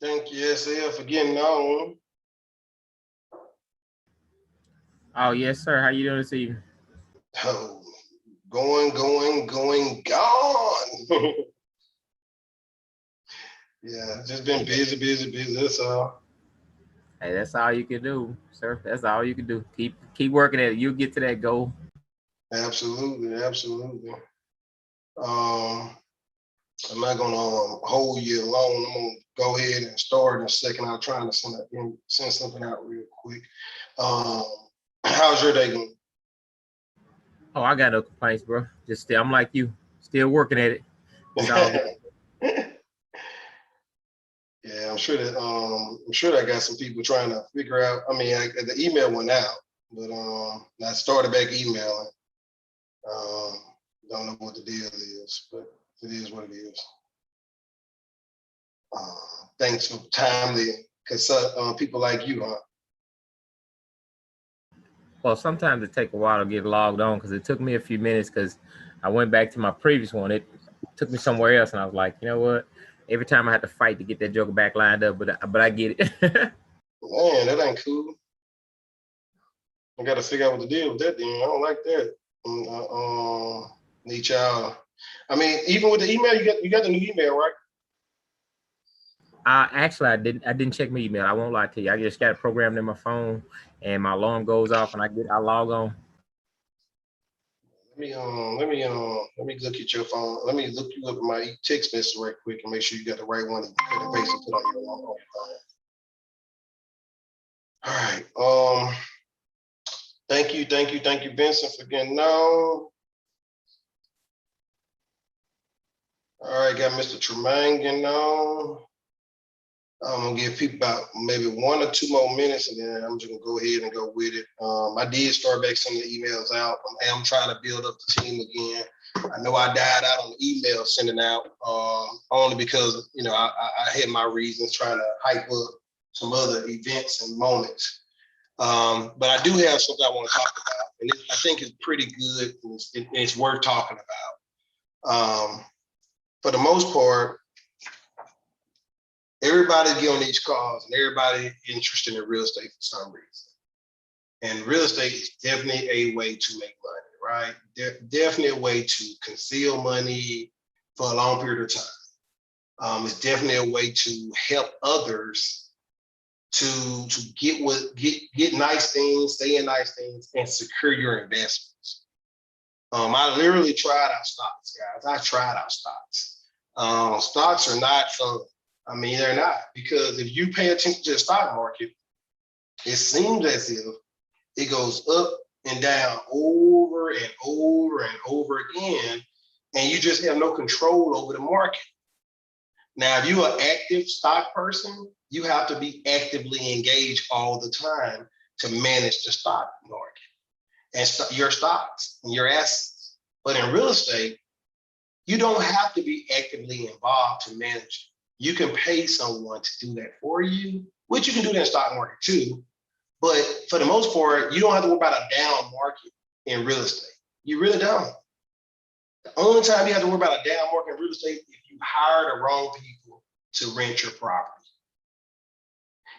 Thank you, SL, for getting on. Oh yes, sir. How you doing this evening? Oh, going, gone. Yeah, just been busy. That's all. Hey, that's all you can do, sir. That's all you can do. Keep working at it. You'll get to that goal. Absolutely. Um, I'm not gonna hold you long. I'm gonna go ahead and start in a second. I'm trying to send something out real quick. Um, how's your day going? Oh, I got no complaints, bro. I'm like you, still working at it. It's all good. Yeah, I'm sure that got some people trying to figure out. I mean, the email went out, but I started back emailing. Um, don't know what the deal is, but it is what it is. Thanks for timely, because people like you, huh? Well, sometimes it take a while to get logged on because it took me a few minutes because I went back to my previous one. It took me somewhere else, and I was like, you know what? Every time I had to fight to get that joker back lined up, but I get it. Man, that ain't cool. I got to figure out what the deal with that. Then I don't like that. Need y'all. I mean, even with the email, you got the new email, right? I didn't check my email. I won't lie to you. I just got it programmed in my phone, and my alarm goes off, and I log on. Let me look at your phone. Let me look you up in my text message right quick and make sure you got the right one and cut and paste and put on your own phone. All right. Thank you, Vincent, for getting on. All right, got Mr. Tremaine getting on. I'm gonna give people about maybe 1 or 2 more minutes, and then I'm just gonna go ahead and go with it. I did start back sending the emails out. I'm trying to build up the team again. I know I died out on the email sending out only because I had my reasons trying to hype up some other events and moments. But I do have something I want to talk about, and I think it's pretty good. And it's worth talking about. For the most part, everybody get on these calls and everybody interested in real estate for some reason. And real estate is definitely a way to make money, right? Definitely a way to conceal money for a long period of time. It's definitely a way to help others to get nice things, stay in nice things, and secure your investments. I literally tried out stocks, guys. I tried out stocks. Stocks are not fun. I mean, they're not, because if you pay attention to the stock market, it seems as if it goes up and down over and over and over again, and you just have no control over the market. Now, if you're an active stock person, you have to be actively engaged all the time to manage the stock market and your stocks and your assets. But in real estate, you don't have to be actively involved to manage it. You can pay someone to do that for you, which you can do that in stock market too. But for the most part, you don't have to worry about a down market in real estate. You really don't. The only time you have to worry about a down market in real estate is if you hire the wrong people to rent your property.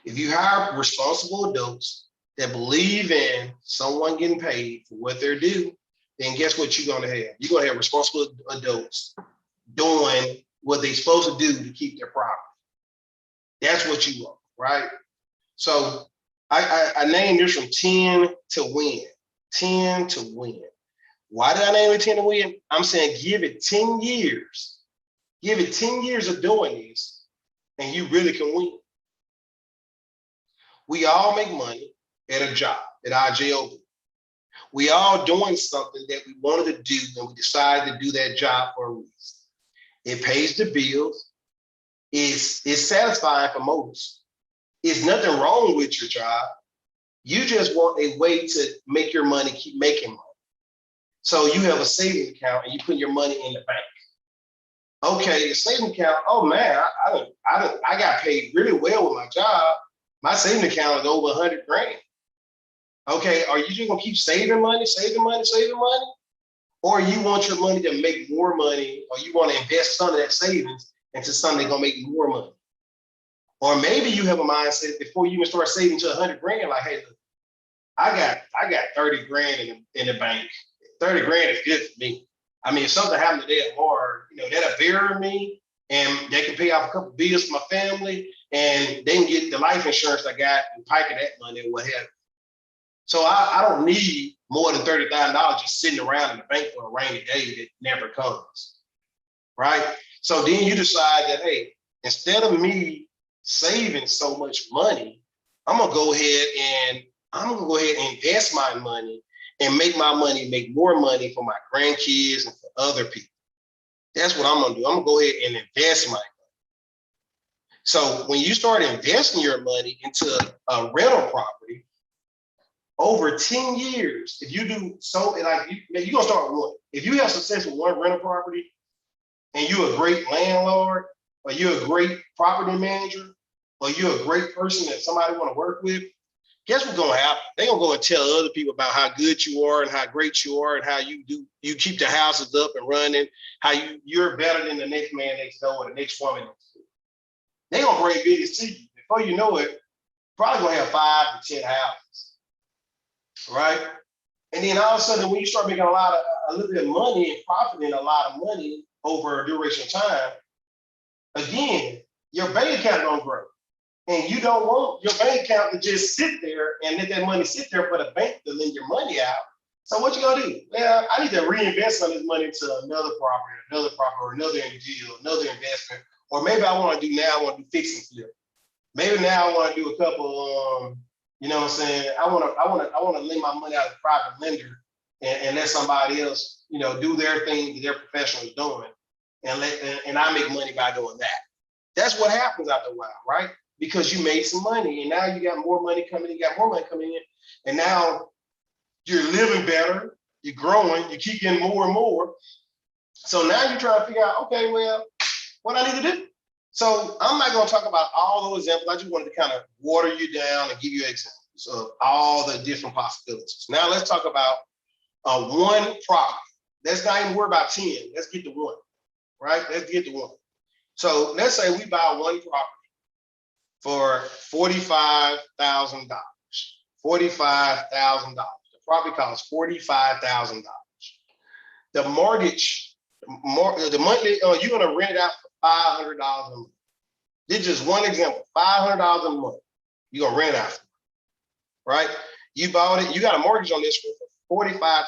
If you hire responsible adults that believe in someone getting paid for what they're due, then guess what you're going to have? You're going to have responsible adults doing what they're supposed to do to keep their property. That's what you want, right? So I named this from 10 to win. 10 to win. Why did I name it 10 to win? I'm saying give it 10 years. Give it 10 years of doing this, and you really can win. We all make money at a job, at our job. We all doing something that we wanted to do, and we decided to do that job for a reason. It pays the bills. It's satisfying for most. It's nothing wrong with your job. You just want a way to make your money keep making money. So you have a savings account and you put your money in the bank. Okay, the savings account. Oh man, I got paid really well with my job. My savings account is over 100 grand. Okay, are you just gonna keep saving money, or you want your money to make more money, or you want to invest some of that savings into something that's gonna make more money? Or maybe you have a mindset before you even start saving to 100 grand, like, hey, look, I got 30 grand in the bank. 30 grand is good for me. I mean, if something happened today tomorrow, that'll bury me and they can pay off a couple bills for my family and they can get the life insurance I got and pocket that money or what have you. So I don't need more than $30,000 just sitting around in the bank for a rainy day that never comes, right? So then you decide that, hey, instead of me saving so much money, I'm gonna go ahead and invest my money and make my money make more money for my grandkids and for other people. That's what I'm gonna do. I'm gonna go ahead and invest my money. So when you start investing your money into a rental property, over 10 years, if you do so, like you're gonna start with one. If you have success with one rental property and you're a great landlord, or you're a great property manager, or you're a great person that somebody want to work with, guess what's gonna happen? They're gonna go and tell other people about how good you are and how great you are and how you keep the houses up and running, how you're better than the next man next door or the next woman next door. They're gonna bring business to you. Before you know it, probably gonna have 5 to 10 houses. Right? And then all of a sudden, when you start making a little bit of money and profiting a lot of money over a duration of time, again, your bank account don't grow. And you don't want your bank account to just sit there and let that money sit there for the bank to lend your money out. So what you gonna do? Well, I need to reinvest some of this money into another property, or another deal, another investment. Or maybe I want to do fix and flip. Maybe now I want to do a couple you know what I'm saying? I want to lend my money out to a private lender and let somebody else, do their thing that they're professionally doing, and I make money by doing that. That's what happens after a while, right? Because you made some money and now you got more money coming in, and now you're living better, you're growing, you keep getting more and more. So now you're trying to figure out, okay, well, what I need to do. So I'm not going to talk about all those examples. I just wanted to kind of water you down and give you examples of all the different possibilities. Now let's talk about one property. Let's not even worry about 10. Let's get to one, right? Let's get to one. So let's say we buy one property for $45,000. $45,000. The property costs $45,000. The mortgage, the monthly, you're going to rent it out for $500 a month. This is just one example, $500 a month. You're going to rent it out, right? You bought it, you got a mortgage on this for $45,000.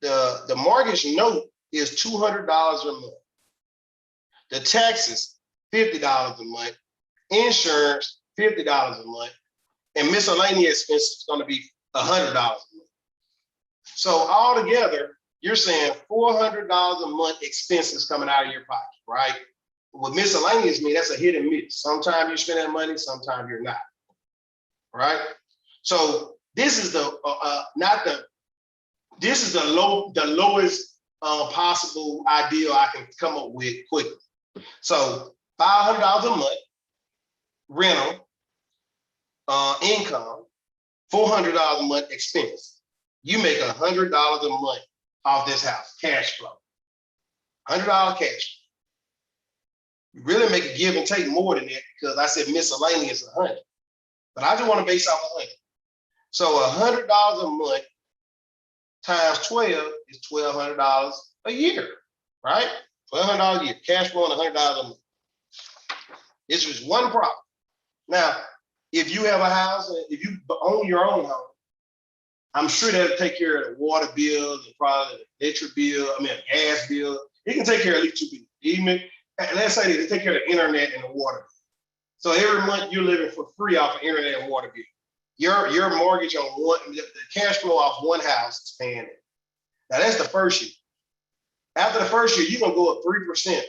The mortgage note is $200 a month. The taxes, $50 a month. Insurance, $50 a month. And miscellaneous expenses is going to be $100 a month. So altogether, you're saying $400 a month expenses coming out of your pocket, right? What miscellaneous means, that's a hit and miss. Sometimes you spend that money, sometimes you're not, right? So this is the lowest possible ideal I can come up with quickly. So $500 a month rental income, $400 a month expense. You make $100 a month off this house, cash flow. $100 cash flow. You really make a give and take more than that because I said miscellaneous 100, but I just want to base off 100. So $100 a month times 12 is $1,200 a year, right? $1,200 a year, cash flow and $100 a month. This was one problem. Now, if you have a house, if you own your own home, I'm sure that'll take care of the water bill, and probably the electric bill, a gas bill. It can take care of at least 2 bills. Even, let's say they take care of the internet and the water bill. So every month you're living for free off of internet and water bill. Your mortgage on the cash flow off one house is paying it. Now that's the first year. After the first year, you're gonna go up 3%,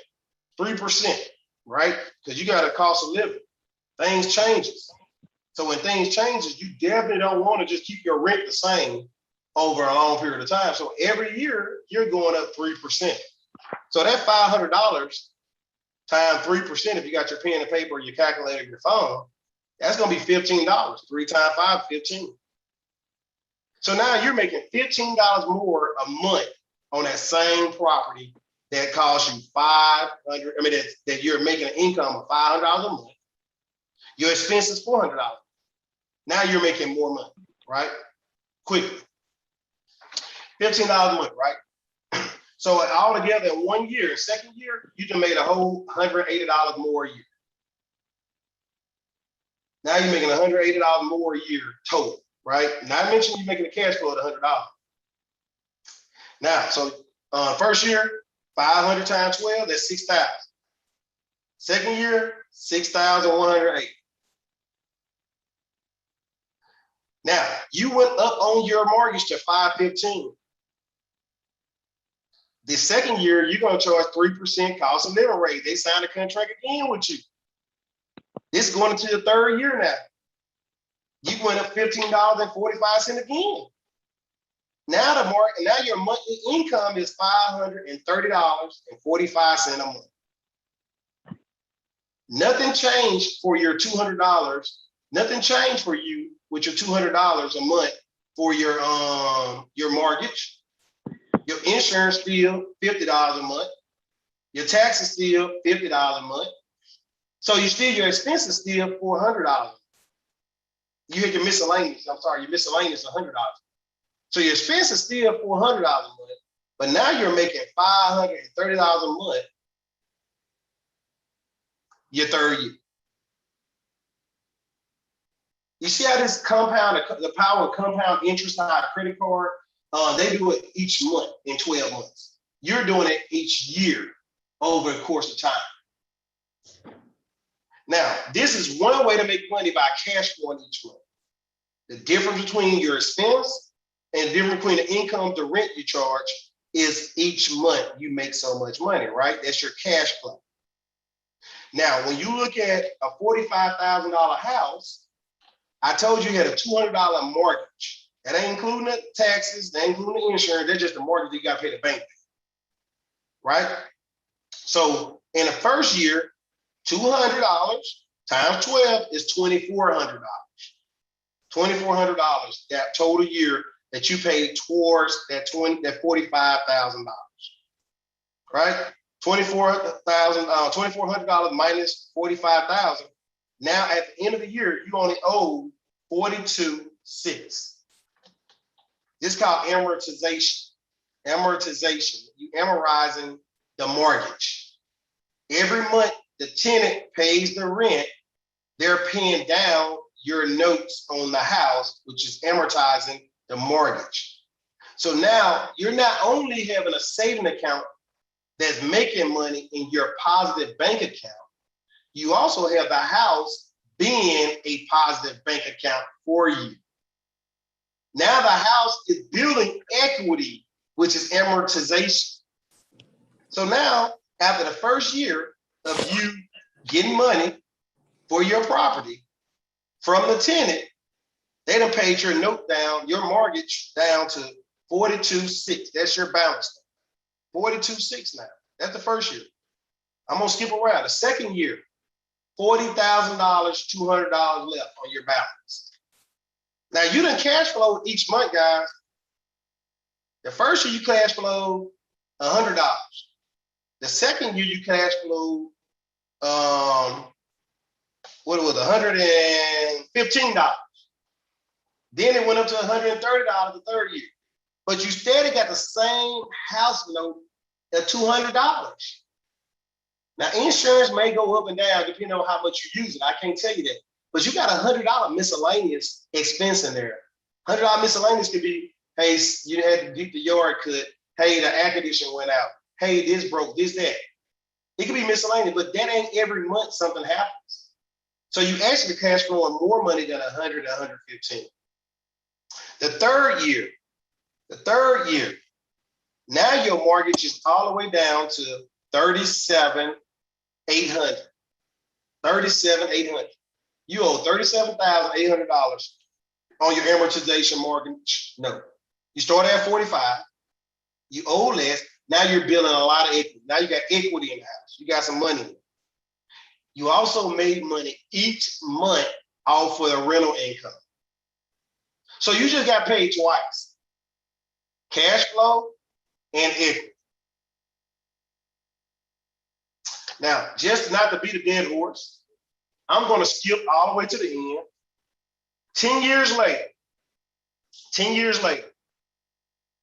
right? Because you got a cost of living. Things changes. So when things changes, you definitely don't want to just keep your rent the same over a long period of time. So every year you're going up 3%. So that $500 times 3%, if you got your pen and paper, your calculator, your phone, that's going to be $15. 3 times 5, 15. So now you're making $15 more a month on that same property that costs you that you're making an income of $500 a month. Your expense is $400. Now you're making more money, right? Quickly. $15 a month, right? So all together in 1 year, second year, you just made a whole $180 more a year. Now you're making $180 more a year total, right? Not mention you're making a cash flow of $100. Now, so first year, 500 times 12, that's 6,000. Second year, 6,180. Now, you went up on your mortgage to 515. The second year, you're going to charge 3% cost of living rate. They signed a contract again with you. This is going into the third year now. You went up $15.45 again. Now your monthly income is $530.45 a month. Nothing changed for your $200. Nothing changed for you with your $200 a month for your mortgage. Your insurance still $50 a month. Your taxes still $50 a month. So your expenses still $400. You had your miscellaneous. I'm sorry, your miscellaneous $100. So your expense is still $400 a month, but now you're making $530 a month your third year. You see how this compound, the power of compound interest on a credit card, they do it each month in 12 months. You're doing it each year over the course of time. Now, this is one way to make money by cash flowing each month. The difference between your expense and the difference between the income, the rent you charge is each month you make so much money, right? That's your cash flow. Now, when you look at a $45,000 house, I told you had a $200 mortgage. That ain't including the taxes, that ain't including the insurance, that's just the mortgage you got to pay the bank, right? So in the first year, $200 times 12 is $2,400. $2,400 that total year that you paid towards that $45,000, right? $2,400 minus $45,000. Now at the end of the year, you only owe $42,600. This is called amortization. Amortization. You amortizing the mortgage. Every month the tenant pays the rent, they're paying down your notes on the house, which is amortizing the mortgage. So now you're not only having a saving account that's making money in your positive bank account, you also have the house being a positive bank account for you. Now the house is building equity, which is amortization. So now, after the first year of you getting money for your property from the tenant, they done paid your note down, your mortgage down to $42,600. That's your balance. $42,600 now. That's the first year. I'm gonna skip around. The second year, $40,000, $200 left on your balance. Now you done cash flow each month, guys. The first year you cash flow $100. The second year you cash flow what was $115. Then it went up to $130 the third year. But you still got the same house note at $200. Now, insurance may go up and down depending on how much you use it. I can't tell you that. But you got $100 miscellaneous expense in there. $100 miscellaneous could be, hey, you had to get the yard cut. Hey, the air conditioner went out. Hey, this broke, this, that. It could be miscellaneous, but that ain't every month something happens. So you actually cash flowing more money than 100 to 115. The third year, now your mortgage is all the way down to $37,800. $37,800. You owe $37,800 on your amortization mortgage note. You started at 45, you owe less, now you're building a lot of equity. Now you got equity in the house, you got some money. You also made money each month off for the rental income. So you just got paid twice, cash flow and equity. Now, just not to beat a dead horse, I'm going to skip all the way to the end. 10 years later, 10 years later,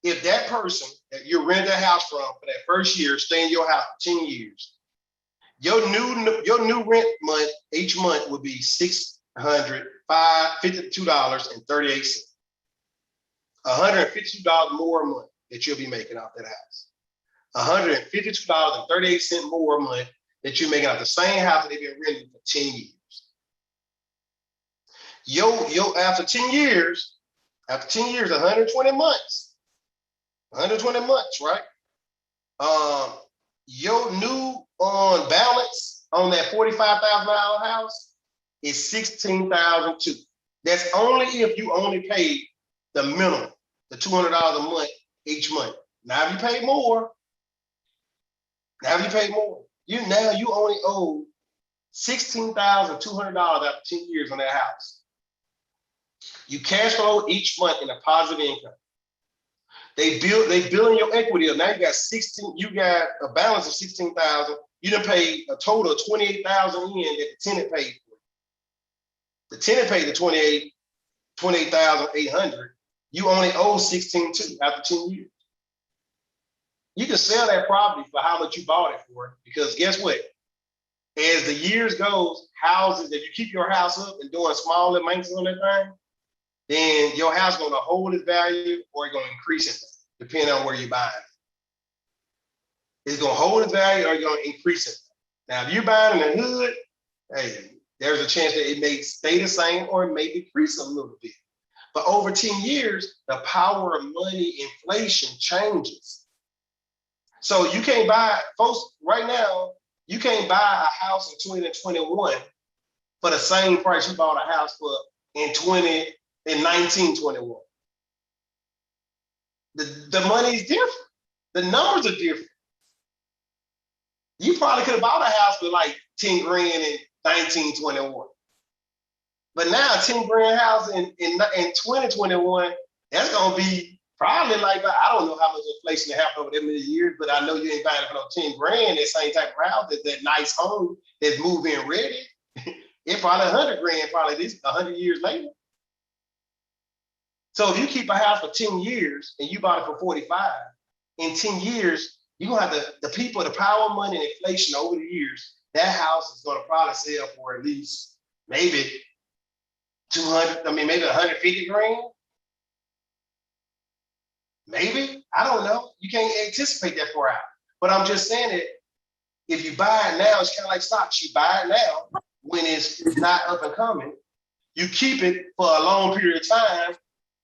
if that person that you're renting a house from for that first year, stay in your house for 10 years, your new rent month each month would be $652.38. $152 more a month that you'll be making off that house. $152.38 more a month that you're making off the same house that they've been renting for 10 years. After 10 years, 120 months, right? Your new on balance on that $45,000 house is $16,200. That's only if you only pay the minimum, the $200 a month each month. Now if you pay more, you only owe $16,200 after 10 years on that house. You cash flow each month in a positive income. They building your equity up. Now you got a balance of 16,000. You done paid a total of 28,000 in that the tenant paid for. The tenant paid the 28,800. You only owe 16,200 after 10 years. You can sell that property for how much you bought it for, because guess what? As the years goes, houses, if you keep your house up and doing small little maintenance on that thing, then your house is going to hold its value or it's going to increase it, depending on where you're buying it. It's going to hold its value or it's going to increase it. Now, if you're buying in the hood, hey, there's a chance that it may stay the same or it may decrease a little bit. But over 10 years, the power of money, inflation changes. So you can't buy, folks, right now, you can't buy a house in 2021 for the same price you bought a house for in 1921. The money's different. The numbers are different. You probably could have bought a house for like 10 grand in 1921. But now a 10 grand house in 2021, that's gonna be probably like, I don't know how much inflation happened over that many years, but I know you ain't buying it for no 10 grand, that same type of house, that nice home that's move-in ready. It probably 100 grand, probably this 100 years later. So if you keep a house for 10 years and you bought it for 45, in 10 years, you're gonna have the people, the power of money and inflation over the years, that house is gonna probably sell for at least maybe 200, maybe 150 grand. Maybe, I don't know. You can't anticipate that far out. But I'm just saying that if you buy it now, it's kind of like stocks. You buy it now when it's not up and coming. You keep it for a long period of time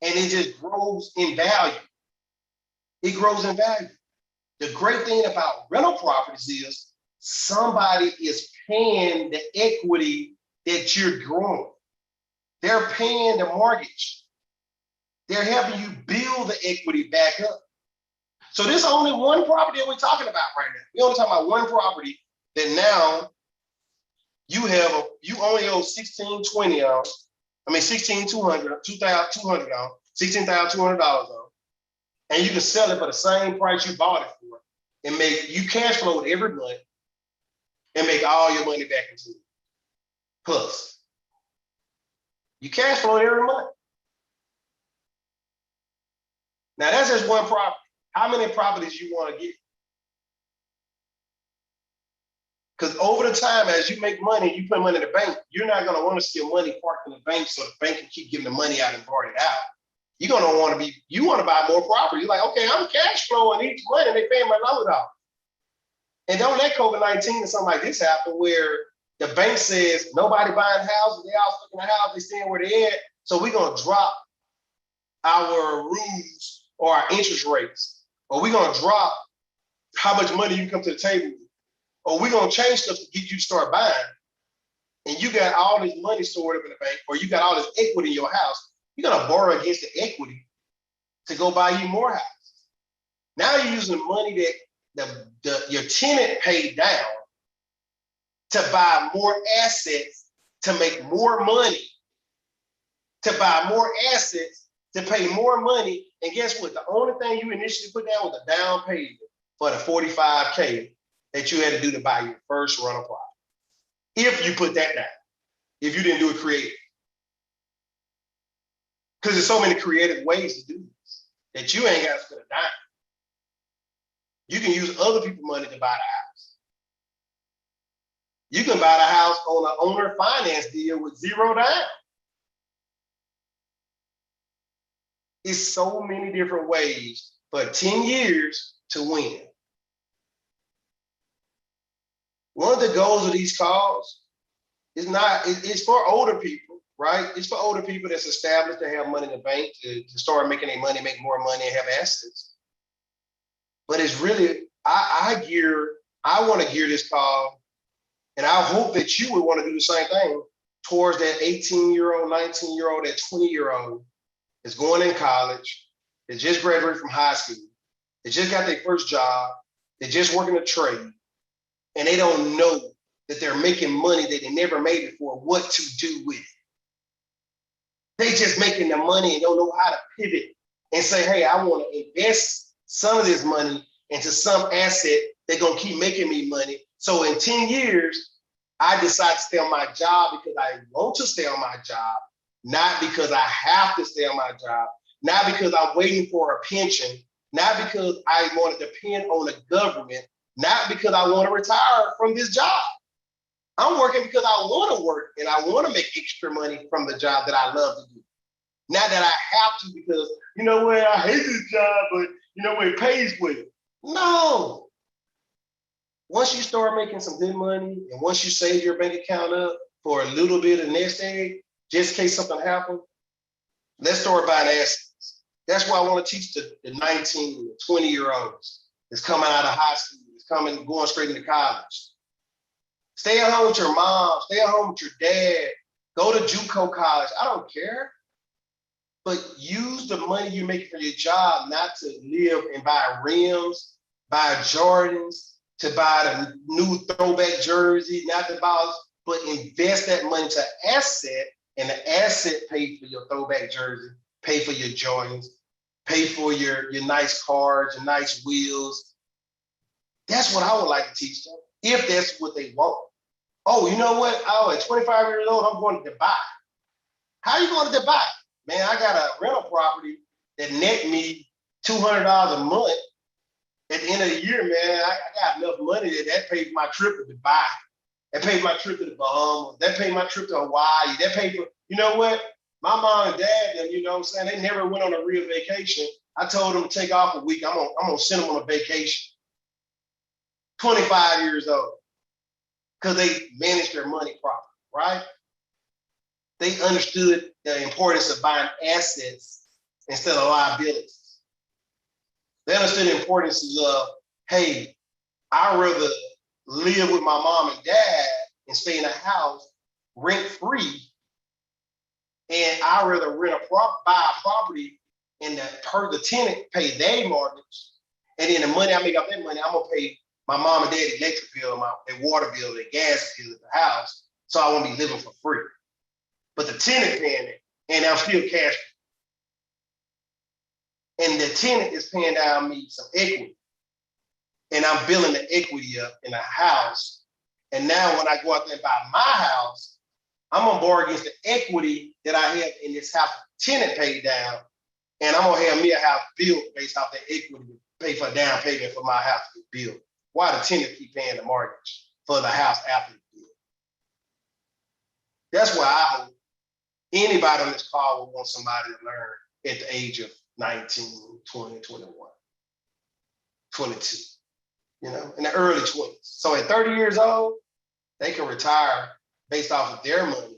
and it just grows in value. It grows in value. The great thing about rental properties is somebody is paying the equity that you're growing. They're paying the mortgage. They're helping you build the equity back up. So there's only one property that we're talking about right now. We only talking about one property that now you only owe $16,200 on, $16,200 on, and you can sell it for the same price you bought it for, and you cash flow it every month and make all your money back into it. Plus, you cash flow it every month. Now that's just one property. How many properties you want to get? Because over the time, as you make money, you put money in the bank, you're not going to want to see your money parked in the bank so the bank can keep giving the money out and borrow it out. You're going to want to buy more property. You're like, okay, I'm cash flowing each month and they paying my loan off. And don't let COVID-19 or something like this happen where the bank says nobody buying houses, they all stuck in the house, they staying where they at. So we're going to drop our rules or our interest rates, or we're going to drop how much money you can come to the table with, or we're going to change stuff to get you to start buying. And you got all this money stored up in the bank, or you got all this equity in your house. You're going to borrow against the equity to go buy you more houses. Now you're using the money that your tenant paid down to buy more assets, to make more money, to buy more assets, to pay more money. And guess what? The only thing you initially put down was a down payment for the $45K that you had to do to buy your first rental property. If you put that down. if you didn't do it creative. Because there's so many creative ways to do this that you ain't got to spend a dime. You can use other people's money to buy the house. You can buy the house on an owner finance deal with zero down. It's so many different ways for 10 years to win. One of the goals of these calls is it's for older people, right? It's for older people that's established to have money in the bank, to start making their money, make more money, and have assets. But it's really, I want to gear this call, and I hope that you would want to do the same thing towards that 18-year-old, 19-year-old, that 20-year-old that's going in college, that just graduated from high school, they just got their first job, they're just working a trade, and they don't know that they're making money that they never made before, what to do with it. They just making the money and don't know how to pivot and say, hey, I want to invest some of this money into some asset that's going to keep making me money. So in 10 years, I decide to stay on my job because I want to stay on my job, not because I have to stay on my job, not because I'm waiting for a pension, not because I want to depend on the government, not because I want to retire from this job. I'm working because I want to work and I want to make extra money from the job that I love to do. Not that I have to because, you know what, I hate this job, but you know what, it pays well. No. Once you start making some good money and once you save your bank account up for a little bit of nest egg, just in case something happens, let's start buying assets. That's why I want to teach the 19, 20-year-olds that's coming out of high school, that's going straight into college. Stay at home with your mom, stay at home with your dad, go to JUCO college, I don't care. But use the money you're making for your job not to live and buy rims, buy Jordans, to buy the new throwback jersey, not to buy, but invest that money to asset, and the asset pay for your throwback jersey, pay for your Jordans, pay for your nice cars, your nice wheels. That's what I would like to teach them, if that's what they want. Oh, you know what? Oh, at 25 years old, I'm going to Dubai. How are you going to Dubai? Man, I got a rental property that net me $200 a month. At the end of the year, man, I got enough money that paid for my trip to Dubai. That paid my trip to the Bahamas. That paid my trip to Hawaii. That paid for, you know what? My mom and dad, them, you know what I'm saying? They never went on a real vacation. I told them to take off a week. I'm gonna send them on a vacation. 25 years old. Because they managed their money properly, right? They understood the importance of buying assets instead of liabilities. They understood the importance of, hey, I'd rather live with my mom and dad and stay in a house rent-free, and I'd rather buy a property and the tenant pay their mortgage, and then the money I make off that money, I'm gonna pay my mom and dad electric bill, their water bill, their gas bill at the house, so I won't be living for free. But the tenant paying it, and I'm still cash. And the tenant is paying down me some equity. And I'm building the equity up in a house. And now when I go out there and buy my house, I'm gonna borrow against the equity that I have in this house, tenant paid down, and I'm gonna have me a house built based off that equity to pay for a down payment for my house to be built. Why the tenant keep paying the mortgage for the house after it's built? That's why I hope anybody on this call will want somebody to learn at the age of 19, 20, 21, 22, you know, in the early 20s. So at 30 years old, they can retire based off of their money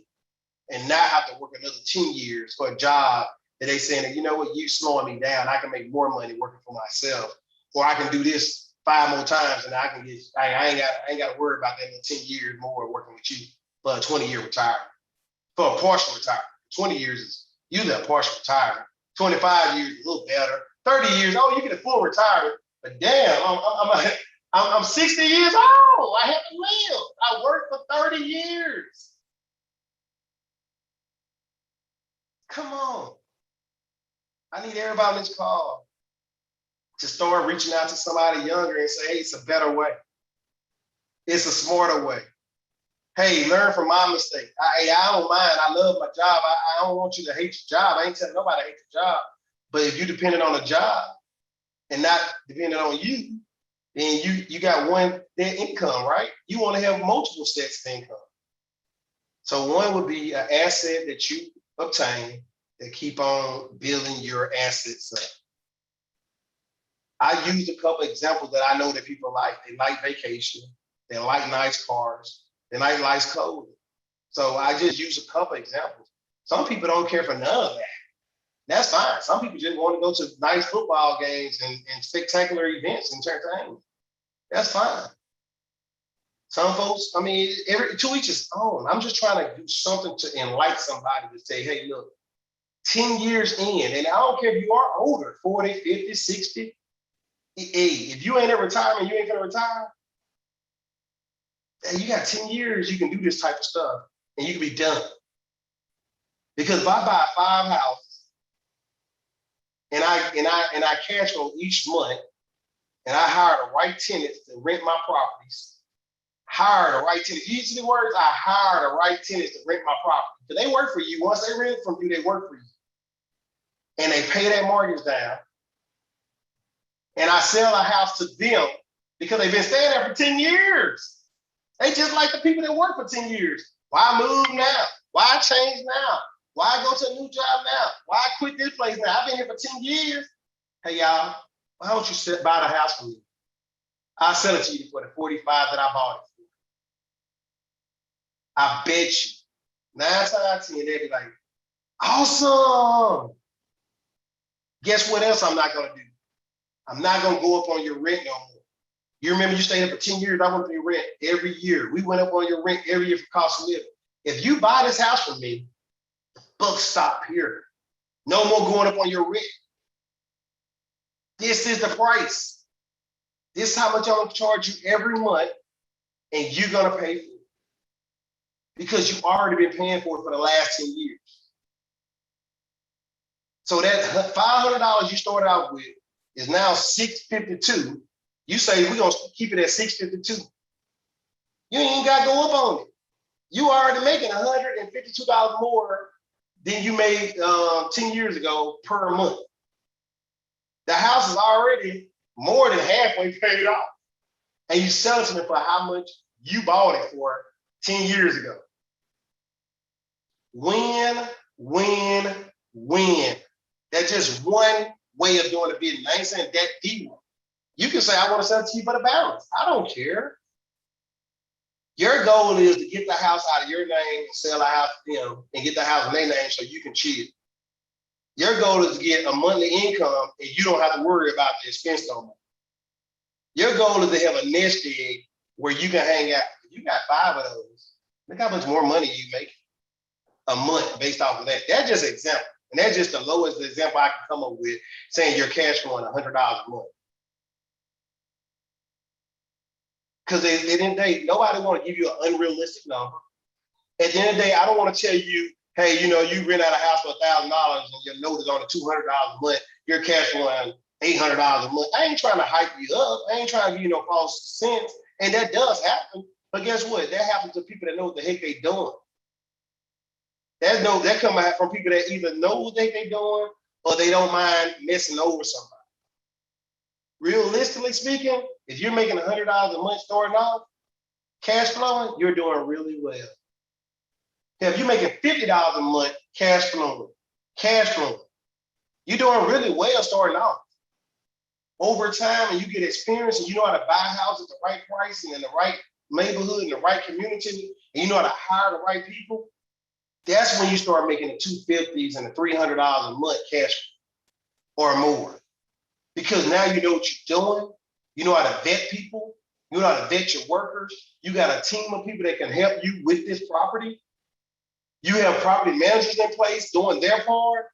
and not have to work another 10 years for a job that they saying that, you know what, you slowing me down. I can make more money working for myself, or I can do this 5 more times and I can get, I ain't got to worry about that in 10 years more working with you for a 20-year retirement, for a partial retirement. 20 years is usually a partial retirement. 25 years is a little better. 30 years, oh, you get a full retirement. But damn, I'm 60 years old. I haven't lived. I worked for 30 years. Come on. I need everybody on this call to start reaching out to somebody younger and say, hey, it's a better way. It's a smarter way. Hey, learn from my mistake. I don't mind. I love my job. I don't want you to hate your job. I ain't telling nobody to hate your job. But if you're dependent on a job and not dependent on you, then you got one net income, right? You want to have multiple sets of income. So one would be an asset that you obtain that keep on building your assets up. I used a couple of examples that I know that people like. They like vacation. They like nice cars. They like nice clothing. So I just use a couple of examples. Some people don't care for none of that. That's fine. Some people just want to go to nice football games and spectacular events and entertainment. That's fine. Some folks, I mean, to each his own. I'm just trying to do something to enlighten somebody to say, hey, look, 10 years in, and I don't care if you are older, 40, 50, 60. Hey, if you ain't at retirement, you ain't gonna retire. You got 10 years, you can do this type of stuff and you can be done. Because if I buy 5 houses and I cash flow each month and I hire the right tenants to rent my properties, hire the right tenants. You see the words? I hire the right tenants to rent my property. Because they work for you. Once they rent from you, they work for you. And they pay that mortgage down. And I sell a house to them because they've been staying there for 10 years. They just like the people that work for 10 years. Why move now? Why change now? Why go to a new job now? Why quit this place now? I've been here for 10 years. Hey, y'all, why don't you buy the house from me? I'll sell it to you for the 45 that I bought it for. I bet you 9 times out of 10, they'll be like, awesome. Guess what else I'm not going to do? I'm not going to go up on your rent no more. You remember you stayed there for 10 years, I went up your rent every year. We went up on your rent every year for cost of living. If you buy this house from me, the buck stop here. No more going up on your rent. This is the price. This is how much I'm gonna charge you every month, and you're gonna pay for it. Because you've already been paying for it for the last 10 years. So that $500 you started out with is now $652. You say we're gonna keep it at $652. You ain't gotta go up on it. You already making $152 more than you made 10 years ago per month. The house is already more than halfway paid off. And you sell it to me for how much you bought it for 10 years ago. Win, win, win. That's just one way of doing the business. I ain't saying that the one. You can say, I want to sell it to you for the balance. I don't care. Your goal is to get the house out of your name and sell the house to them and get the house in their name so you can chill. Your goal is to get a monthly income and you don't have to worry about the expense no more. Your goal is to have a nest egg where you can hang out. If you got 5 of those, look how much more money you make a month based off of that. That's just an example. And that's just the lowest example I can come up with, saying your cash flowing $100 a month. Because at the end of the day, nobody want to give you an unrealistic number. At the end of the day, I don't want to tell you, hey, you rent out a house for $1,000 and your note is only $200 a month. Your cash flowing $800 a month. I ain't trying to hype you up. I ain't trying to give you no false sense. And that does happen. But guess what? That happens to people that know what the heck they're doing. That come out from people that either know what they're doing or they don't mind messing over somebody. Realistically speaking, if you're making $100 a month starting off, cash flowing, you're doing really well. If you're making $50 a month, cash flowing, you're doing really well starting off. Over time, and you get experience and you know how to buy houses at the right price and in the right neighborhood, in the right community, and you know how to hire the right people, that's when you start making the $250s and the $300 a month cash or more. Because now you know what you're doing. You know how to vet people. You know how to vet your workers. You got a team of people that can help you with this property. You have property managers in place doing their part.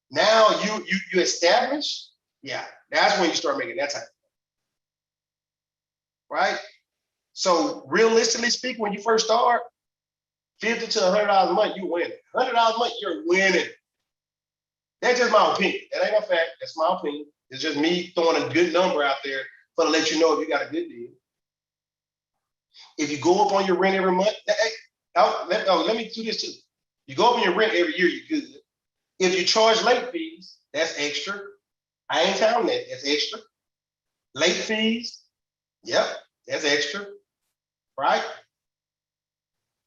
Now you establish. Yeah, that's when you start making that type of money. Right? So realistically speaking, when you first start, $50 to $100 a month, you win. $100 a month, you're winning. That's just my opinion. That ain't a fact. That's my opinion. It's just me throwing a good number out there for to let you know if you got a good deal. If you go up on your rent every month, let me do this too. You go up on your rent every year, you're good. If you charge late fees, that's extra. I ain't counting that. That's extra. Late fees, yep, that's extra, right?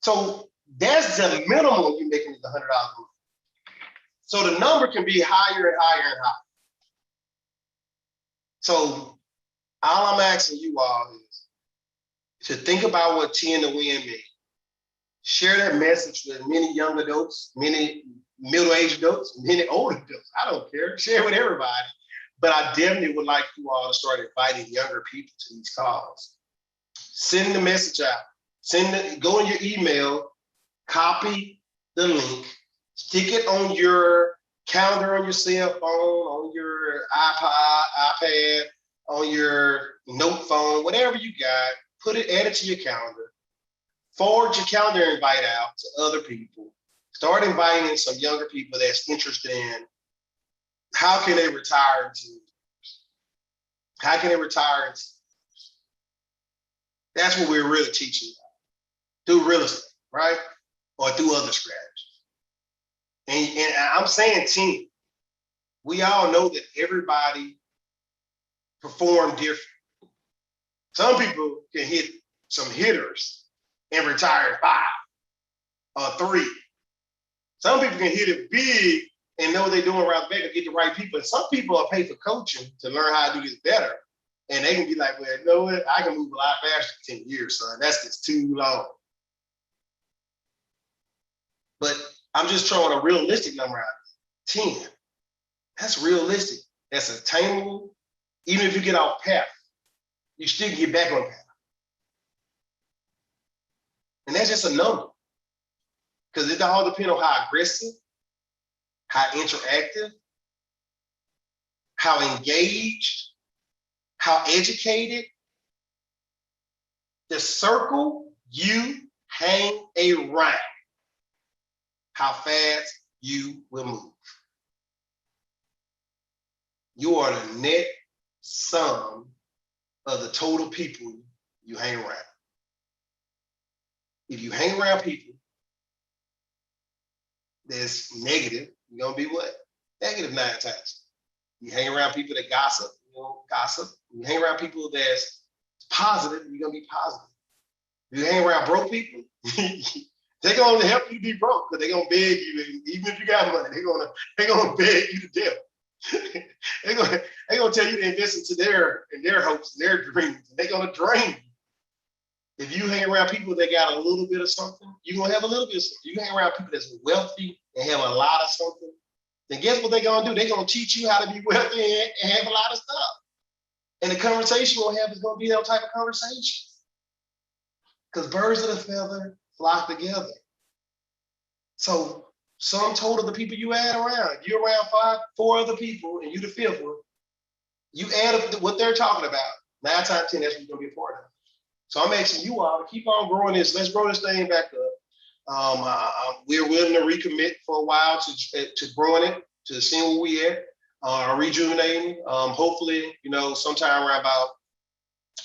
So that's the minimum you're making is $100 a month. So the number can be higher and higher and higher. So all I'm asking you all is to think about what 10 to win means. Share that message with many young adults, many middle-aged adults, many older adults. I don't care. Share it with everybody. But I definitely would like you all to start inviting younger people to these calls. Send the message out. Go in your email, copy the link, stick it on your calendar on your cell phone, on your iPad, on your note phone, whatever you got, add it to your calendar. Forward your calendar invite out to other people. Start inviting in some younger people that's interested in how can they retire into. How can they retire into? That's what we're really teaching through real estate, right? Or through other strategies. And I'm saying team. We all know that everybody perform different. Some people can hit some hitters and retire at 5 or 3. Some people can hit it big and know what they're doing right back and get the right people. And some people are paid for coaching to learn how to do this better. And they can be like, well, you know what? I can move a lot faster in 10 years, son. That's just too long. But I'm just throwing a realistic number out. 10. That's realistic. That's attainable. Even if you get off path, you still get back on path. And that's just a number. Because it all depends on how aggressive, how interactive, how engaged, how educated, the circle you hang around, how fast you will move. You are the net sum of the total people you hang around. If you hang around people that's negative, you're gonna be what? Negative 9 times. You hang around people that gossip, you're gonna gossip. You hang around people that's positive, you're gonna be positive. If you hang around broke people, they're gonna help you be broke because they're gonna beg you, and even if you got money, they're gonna beg you to death. they're gonna tell you to invest into their hopes, their dreams, and they're gonna drain you. If you hang around people that got a little bit of something, you're gonna have a little bit of something. You hang around people that's wealthy and have a lot of something, then guess what they're gonna do? They're gonna teach you how to be wealthy and have a lot of stuff. And the conversation we'll have is gonna be that type of conversation. Because birds of a feather flock together. So sum total the people you add around. If you're around 4 other people and you the 5th one, you add up what they're talking about. 9 times 10, that's what you're gonna be a part of. So I'm asking you all to keep on growing this. Let's grow this thing back up. We're willing to recommit for a while to growing it, to seeing where we at, rejuvenating. Hopefully, sometime around about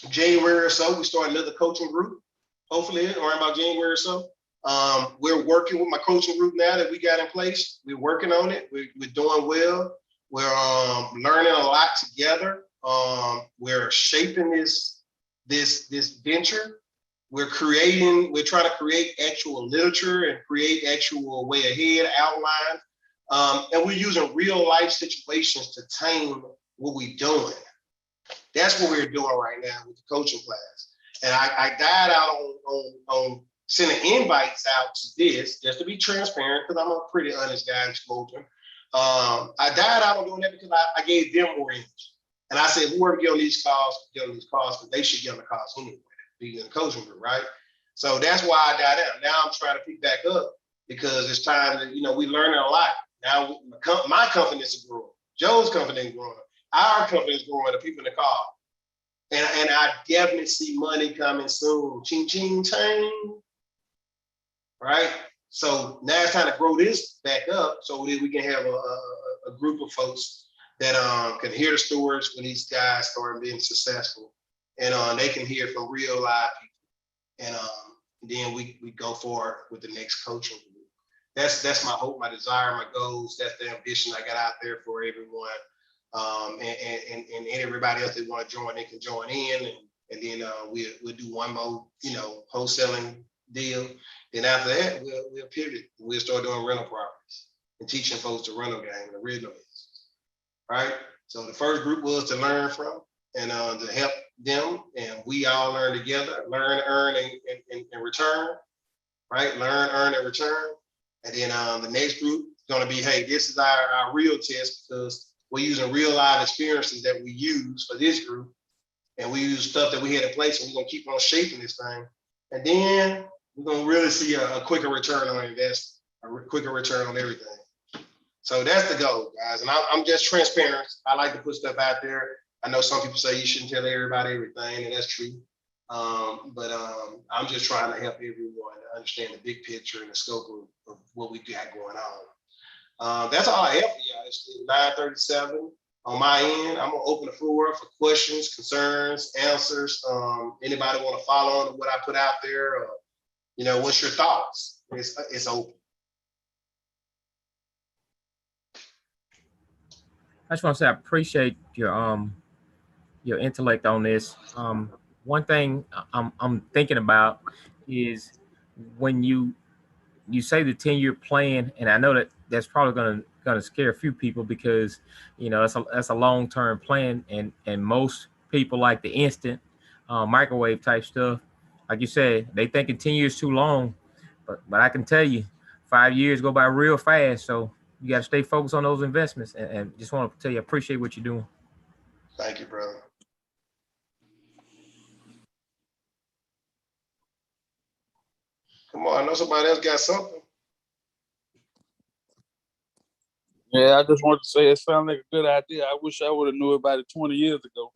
January or so, we start another coaching group. Hopefully, around about January or so. We're working with my coaching group now that we got in place. We're working on it. We're doing well. We're learning a lot together. We're shaping this venture. We're trying to create actual literature and create actual way ahead outlines. And we're using real life situations to tame what we're doing. That's what we're doing right now with the coaching class. And I died out on sending invites out to this, just to be transparent, because I'm a pretty honest guy and spoken. I died out on doing that because I gave them more energy. And I said, whoever get on these calls, because they should get on the calls anyway, be in the coaching group, right? So that's why I died out. Now I'm trying to pick back up because it's time that, we learning a lot. Now my confidence is growing. Joe's confidence is growing. Our confidence is growing, the people in the call. And I definitely see money coming soon. Ching, ching, ching. Right? So now it's time to grow this back up so that we can have a group of folks that can hear the stories when these guys start being successful. And they can hear from real live people. and then we go forward with the next coaching group. That's my hope, my desire, my goals. That's the ambition I got out there for everyone. And everybody else that want to join, they can join in, and then we'll do one more, wholesaling deal. Then after that, we'll pivot. We'll start doing rental properties and teaching folks the rental game, the original business, right? So the first group was to learn from and to help them, and we all learn together, learn, earn, and return, right? Learn, earn, and return. And then the next group is going to be, hey, this is our real test, because we're using real live experiences that we use for this group. And we use stuff that we had in place, and we're going to keep on shaping this thing. And then we're going to really see a quicker return on investment, a quicker return on everything. So that's the goal, guys. And I'm just transparent. I like to put stuff out there. I know some people say you shouldn't tell everybody everything, and that's true. But I'm just trying to help everyone to understand the big picture and the scope of what we got going on. That's all I have for y'all. It's 9:37 on my end. I'm gonna open the floor up for questions, concerns, answers. Anybody want to follow on what I put out there? Or, what's your thoughts? It's open. I just want to say I appreciate your intellect on this. One thing I'm thinking about is when you say the 10-year plan, and I know that that's probably gonna scare a few people, because that's a long-term plan, and most people like the instant microwave type stuff. Like you said, they thinking 10 years too long, but I can tell you 5 years go by real fast. So you got to stay focused on those investments, and just want to tell you I appreciate what you're doing. Thank you, brother. Come on, I know somebody else got something. Yeah, I just wanted to say it sounds like a good idea. I wish I would have knew about it 20 years ago.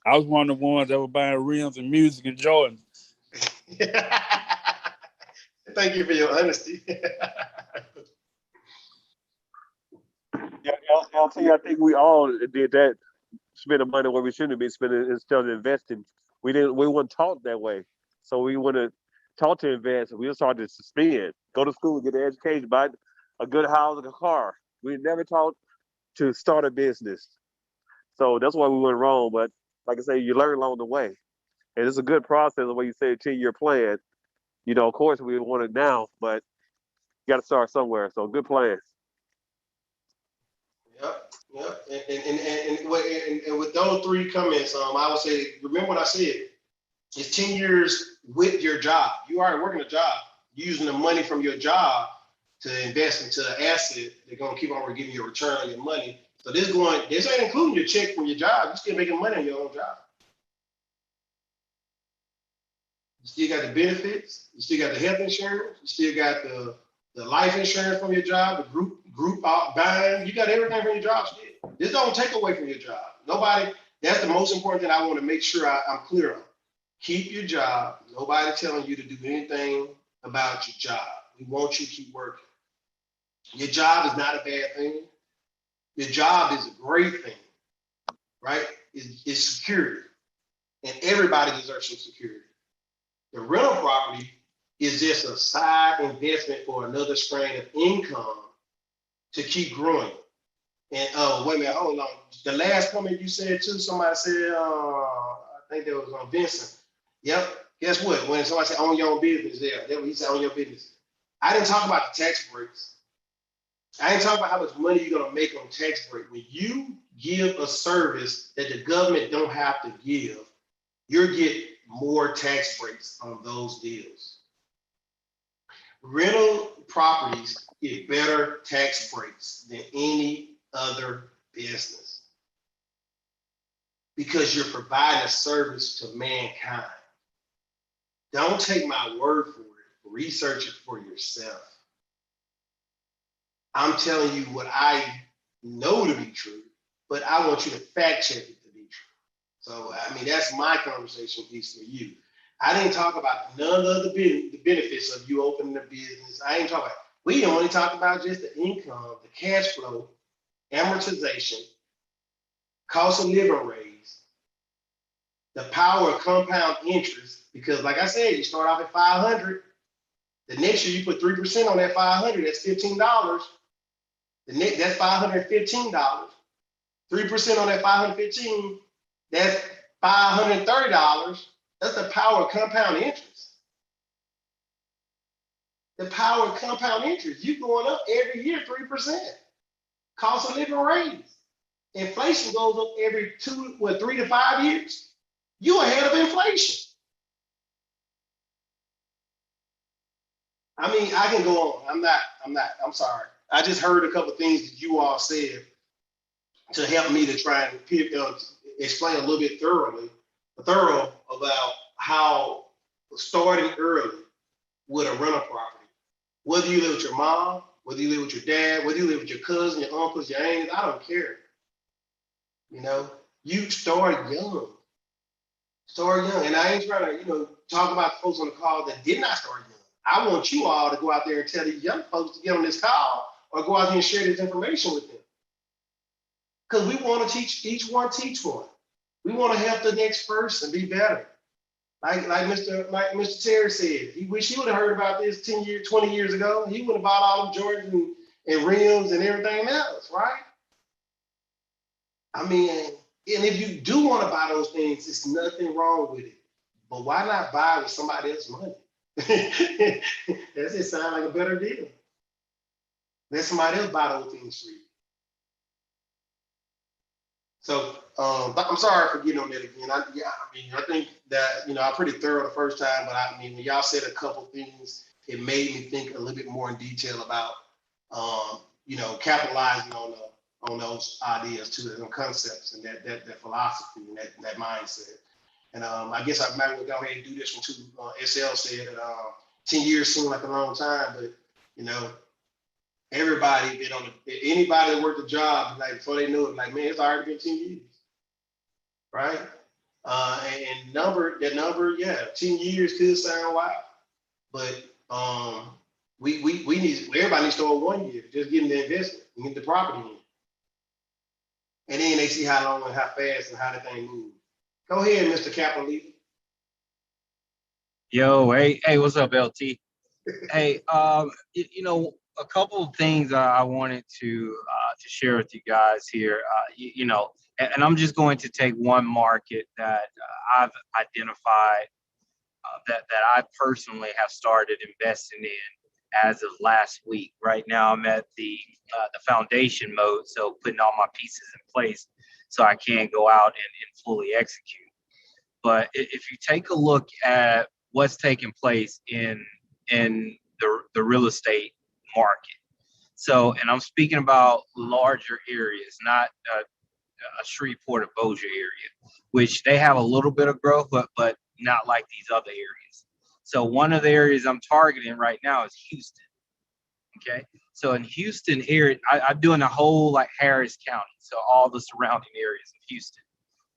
I was one of the ones that were buying rims and music and Jordans. Thank you for your honesty. Yeah, LT, I think we all did that. Spend the money where we shouldn't be spending instead of investing. We weren't taught that way. So we want to taught to invest. We started to spend, go to school, get an education, buy a good house and a car. We never taught to start a business. So that's why we went wrong. But like I say, you learn along the way. And it's a good process the way you say a 10-year plan. Of course we want it now, but you got to start somewhere. So good plan. Yep. And with those three comments, I would say, remember what I said. It's 10 years with your job. You already working a job. You're using the money from your job to invest into an asset. They're gonna keep on giving you a return on your money. So this ain't including your check from your job. You're still making money on your own job. You still got the benefits. You still got the health insurance. You still got the life insurance from your job, the group buying. You got everything from your job still. This don't take away from your job. Nobody. That's the most important thing I want to make sure I'm clear on. Keep your job. Nobody telling you to do anything about your job. We want you to keep working. Your job is not a bad thing. Your job is a great thing, right? It's security, and everybody deserves some security. The rental property is just a side investment for another strain of income to keep growing. And wait a minute, hold on. The last comment you said too, somebody said, I think that was on Vincent. Yep. Guess what? When somebody said own your own business, that's what he said, own your business. I didn't talk about the tax breaks. I didn't talk about how much money you're gonna make on tax break. When you give a service that the government don't have to give, you'll get more tax breaks on those deals. Rental properties get better tax breaks than any other business because you're providing a service to mankind. Don't take my word for it. Research it for yourself. I'm telling you what I know to be true, but I want you to fact check it to be true. So, that's my conversation piece for you. I didn't talk about none of the benefits of you opening a business. I ain't talking about, we only talked about just the income, the cash flow, amortization, cost of living raise, the power of compound interest, because like I said, you start off at 500. The next year you put 3% on that 500, that's $15. That's $515. 3% on that 515, that's $530. That's the power of compound interest. The power of compound interest. You going up every year 3%. Cost of living raise. Inflation goes up every 3 to 5 years. You ahead of inflation. I mean, I can go on. I'm sorry. I just heard a couple of things that you all said to help me to try and explain a little bit thorough about how starting early with a rental property, whether you live with your mom, whether you live with your dad, whether you live with your cousin, your uncles, your aunts, I don't care. You know, you start young. And I ain't trying to, talk about folks on the call that did not start young. I want you all to go out there and tell these young folks to get on this call or go out there and share this information with them. Because we want to teach one. We want to help the next person be better. Like Mr. Terry said, he wish he would have heard about this 10 years, 20 years ago. He would have bought all them Jordans and rims and everything else, right? I mean, and if you do want to buy those things, there's nothing wrong with it. But why not buy with somebody else's money? That just sound like a better deal. Let somebody else buy those things for you. So I'm sorry for getting on that again. I think that I'm pretty thorough the first time, but I mean when y'all said a couple things, it made me think a little bit more in detail about capitalizing on those ideas too, and concepts and that philosophy and that mindset. And I guess I might go ahead and do this one too. SL said that 10 years seemed like a long time, but everybody been anybody that worked a job, like before they knew it, like, man, it's already been 10 years. Right? And that number, yeah, 10 years could sound wild. But we need everybody needs to start 1 year, just getting the investment and get the property in. And then they see how long and how fast and how the thing moves. Go ahead, Mr. Capital Leader. Yo, hey, what's up, LT? Hey, a couple of things I wanted to share with you guys here. And I'm just going to take one market that I've identified that I personally have started investing in as of last week. Right now, I'm at the foundation mode, so putting all my pieces in place so I can go out and fully execute. But if you take a look at what's taking place in the real estate market, and I'm speaking about larger areas, not a Shreveport or Bossier area, which they have a little bit of growth, but not like these other areas. So one of the areas I'm targeting right now is Houston. Okay, so in Houston area, I'm doing the whole like Harris County, so all the surrounding areas of Houston.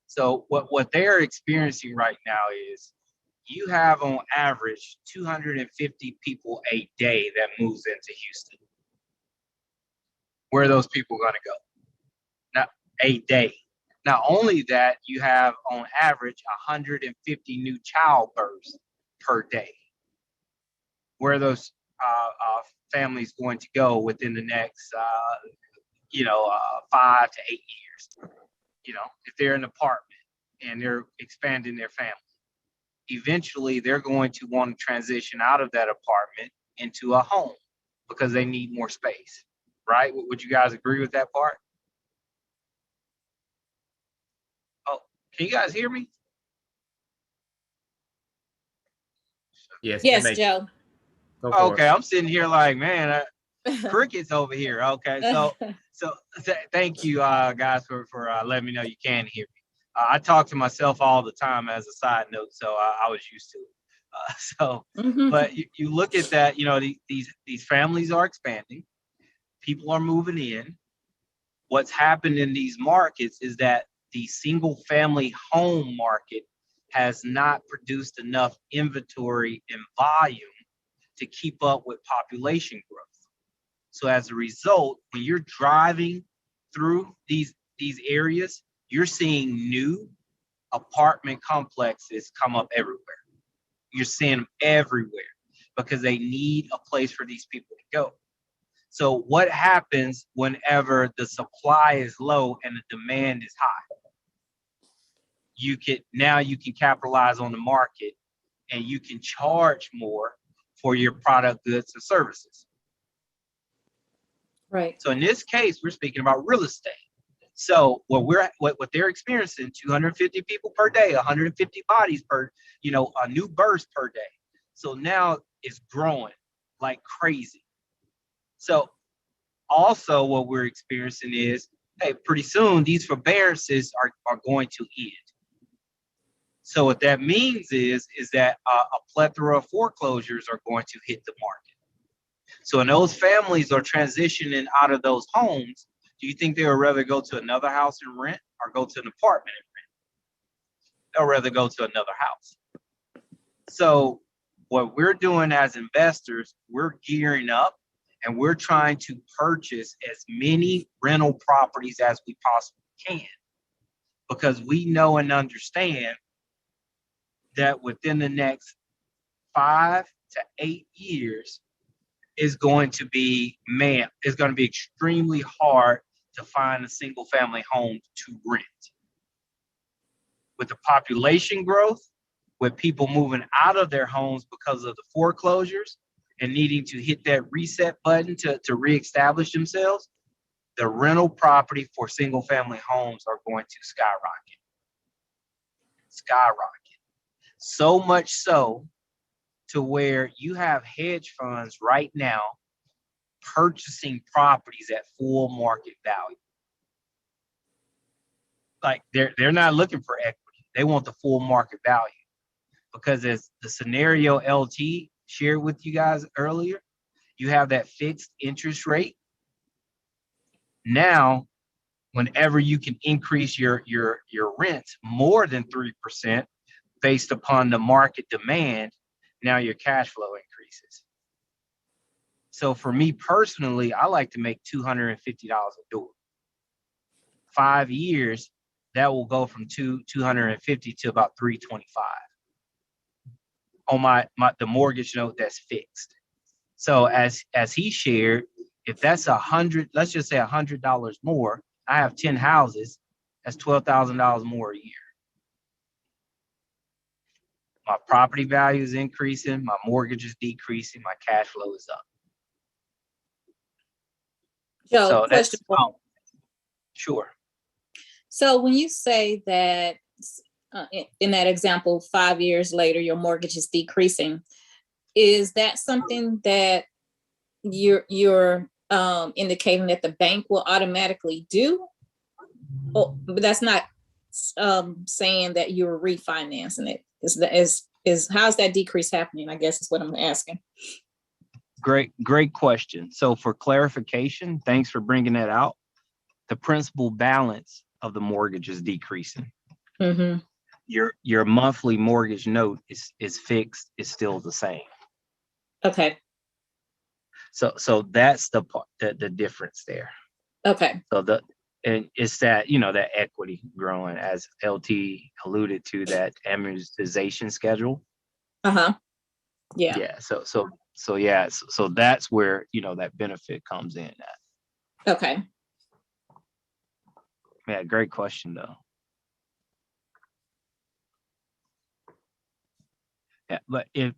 So what they're experiencing right now is you have on average 250 people a day that moves into Houston. Where are those people going to go? Now, a day. Not only that, you have on average 150 new childbirths per day. Where are those families going to go within the next 5 to 8 years? If they're in an apartment and they're expanding their family, eventually they're going to want to transition out of that apartment into a home because they need more space, right? Would you guys agree with that part? Oh, can you guys hear me? Yes, Joe. Okay, I'm sitting here like, man, crickets over here. Okay, so thank you guys for letting me know you can hear me. I talk to myself all the time as a side note, so I was used to it. But you look at that, these families are expanding, people are moving in. What's happened in these markets is that the single family home market has not produced enough inventory and volume to keep up with population growth. So as a result, when you're driving through these areas, you're seeing new apartment complexes come up everywhere. You're seeing them everywhere because they need a place for these people to go. So what happens whenever the supply is low and the demand is high? You can capitalize on the market and you can charge more for your product, goods, and services. Right. So in this case, we're speaking about real estate. So what they're experiencing, 250 people per day, 150 bodies per, a new birth per day. So now it's growing like crazy. So also what we're experiencing is, hey, pretty soon these forbearances are going to end. So what that means is that a plethora of foreclosures are going to hit the market. So when those families are transitioning out of those homes, do you think they would rather go to another house and rent or go to an apartment and rent? They'll rather go to another house. So what we're doing as investors, we're gearing up and we're trying to purchase as many rental properties as we possibly can, because we know and understand that within the next 5 to 8 years is going to be extremely hard to find a single family home to rent. With the population growth, with people moving out of their homes because of the foreclosures and needing to hit that reset button to reestablish themselves, the rental property for single family homes are going to skyrocket. So much so to where you have hedge funds right now purchasing properties at full market value. Like they're not looking for equity. They want the full market value, because as the scenario LT shared with you guys earlier, you have that fixed interest rate. Now, whenever you can increase your rent more than 3% based upon the market demand, now your cash flow increases. So for me personally, I like to make $250 a door. 5 years, that will go from 250 to about 325 on the mortgage note that's fixed. So as he shared, if that's let's just say $100 more, I have 10 houses, that's $12,000 more a year. My property value is increasing, my mortgage is decreasing, my cash flow is up. Joe, So question. Sure. So when you say that in that example, 5 years later, your mortgage is decreasing, is that something that you're indicating that the bank will automatically do? Oh, but that's not saying that you're refinancing it. Is how's that decrease happening? I guess is what I'm asking. Great question. So for clarification, thanks for bringing that out. The principal balance of the mortgage is decreasing. Mm-hmm. Your monthly mortgage note is fixed, is still the same. Okay. So that's the part, the difference there. Okay. So and it's that, that equity growing, as LT alluded to, that amortization schedule. Uh-huh. Yeah. Yeah. So yeah. So that's where, that benefit comes in at. Okay. Yeah. Great question though. Yeah. But if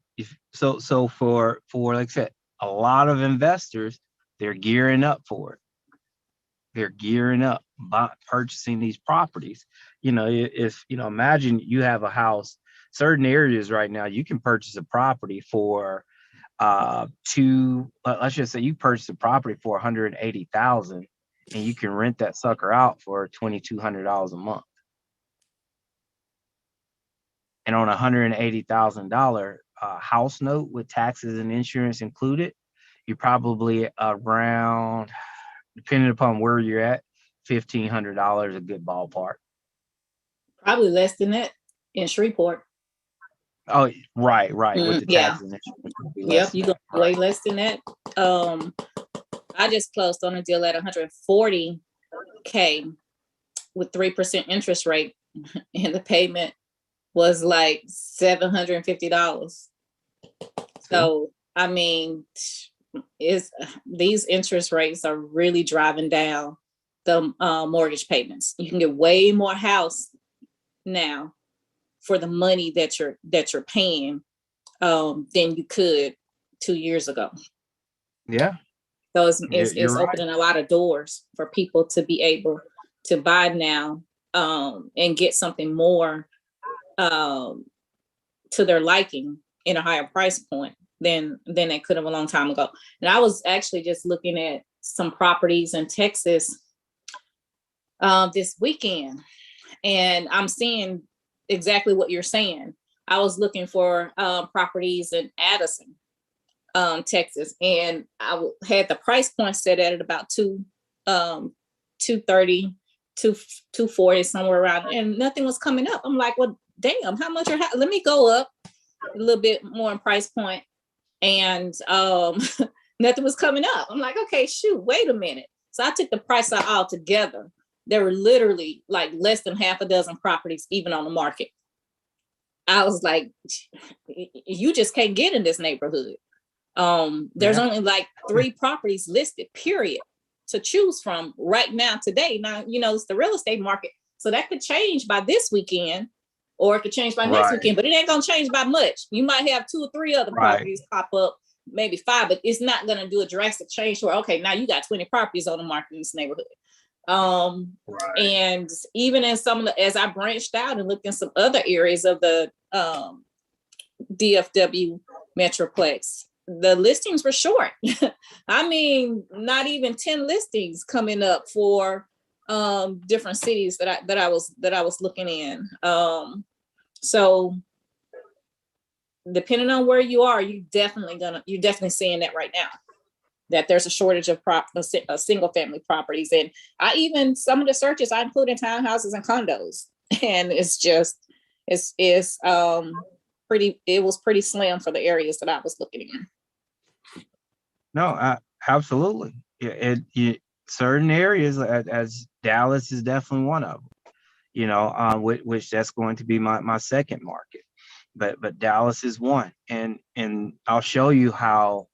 for like I said, a lot of investors, they're gearing up for it. They're gearing up by purchasing these properties. If imagine you have a house, certain areas right now, you can purchase a property for let's just say you purchase a property for $180,000 and you can rent that sucker out for $2,200 a month. And on a $180,000 house note with taxes and insurance included, you're probably around, depending upon where you're at, $1,500, a good ballpark. Probably less than that in Shreveport. Oh, right. With the Yeah. taxes and insurance. Yep, you go way less than that. I just closed on a deal at $140K with 3% interest rate and the payment was like $750. So, I mean, these interest rates are really driving down the mortgage payments. You can get way more house now for the money that you're paying than you could 2 years ago. Yeah, So you're it's right. opening a lot of doors for people to be able to buy now and get something more to their liking in a higher price point than they could have a long time ago. And I was actually just looking at some properties in Texas this weekend, and I'm seeing exactly what you're saying. I was looking for properties in Addison, Texas, and I had the price point set at about 230, 240, somewhere around, and nothing was coming up. I'm like, well, damn, how much let me go up a little bit more in price point, and nothing was coming up. I'm like, okay, shoot, wait a minute. So I took the price out altogether. There were literally like less than half a dozen properties even on the market. I was like, you just can't get in this neighborhood. There's only like 3 properties listed, period, to choose from right now today. Now, it's the real estate market, so that could change by this weekend, or it could change by next weekend, but it ain't gonna change by much. You might have 2 or 3 other properties pop up, maybe 5, but it's not gonna do a drastic change where, okay, now you got 20 properties on the market in this neighborhood. And even in some of as I branched out and looked in some other areas of the DFW Metroplex, the listings were short. I mean, not even 10 listings coming up for different cities that I was looking in. So depending on where you are, you're definitely seeing that right now, that there's a shortage of single family properties. And some of the searches I include in townhouses and condos, and it was pretty slim for the areas that I was looking in. No, absolutely. Certain areas, as Dallas is definitely one of them. Which that's going to be my second market, but Dallas is one, and I'll show you how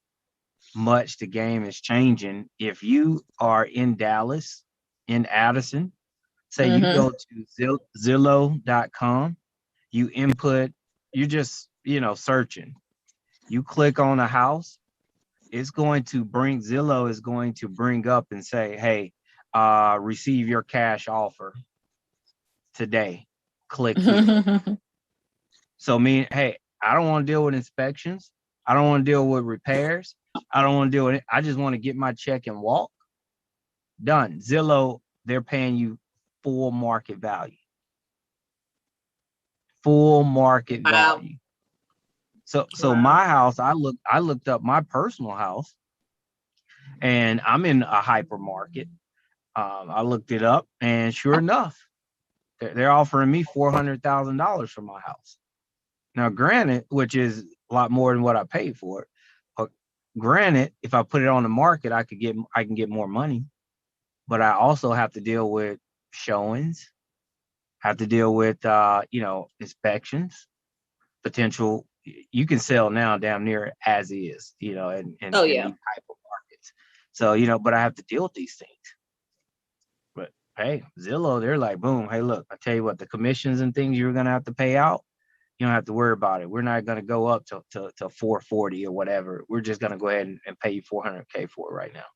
much the game is changing. If you are in Dallas, in Addison, say you go to Zillow.com, you input, you're just searching, you click on a house, Zillow is going to bring up and say, hey, receive your cash offer today, click here. So hey, I don't want to deal with inspections, I don't want to deal with repairs, I don't want to deal with it, I just want to get my check and walk. Done. Zillow, they're paying you full market value. Value. So my house, I looked up my personal house, and I'm in a hypermarket. I looked it up, and sure enough, they're offering me $400,000 for my house. Now, granted, which is a lot more than what I paid for it. But granted, if I put it on the market, I can get more money. But I also have to deal with showings, have to deal with inspections, potential. You can sell now damn near as is, in these type of markets. So, but I have to deal with these things. But hey, Zillow, they're like, boom, hey, look, I tell you what, the commissions and things you're gonna have to pay out, you don't have to worry about it. We're not gonna go up to 440 or whatever. We're just gonna go ahead and pay you $400K for it right now.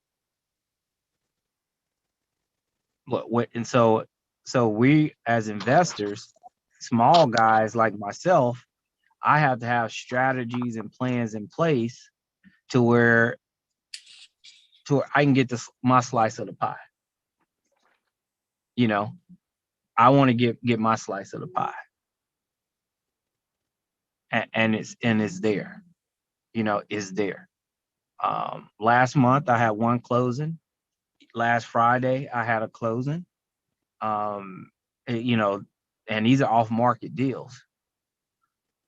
And so we as investors, small guys like myself, I have to have strategies and plans in place to where I can get my slice of the pie. I want to get my slice of the pie, and it's there. It's there. Last month I had one closing. Last Friday I had a closing. And these are off market deals.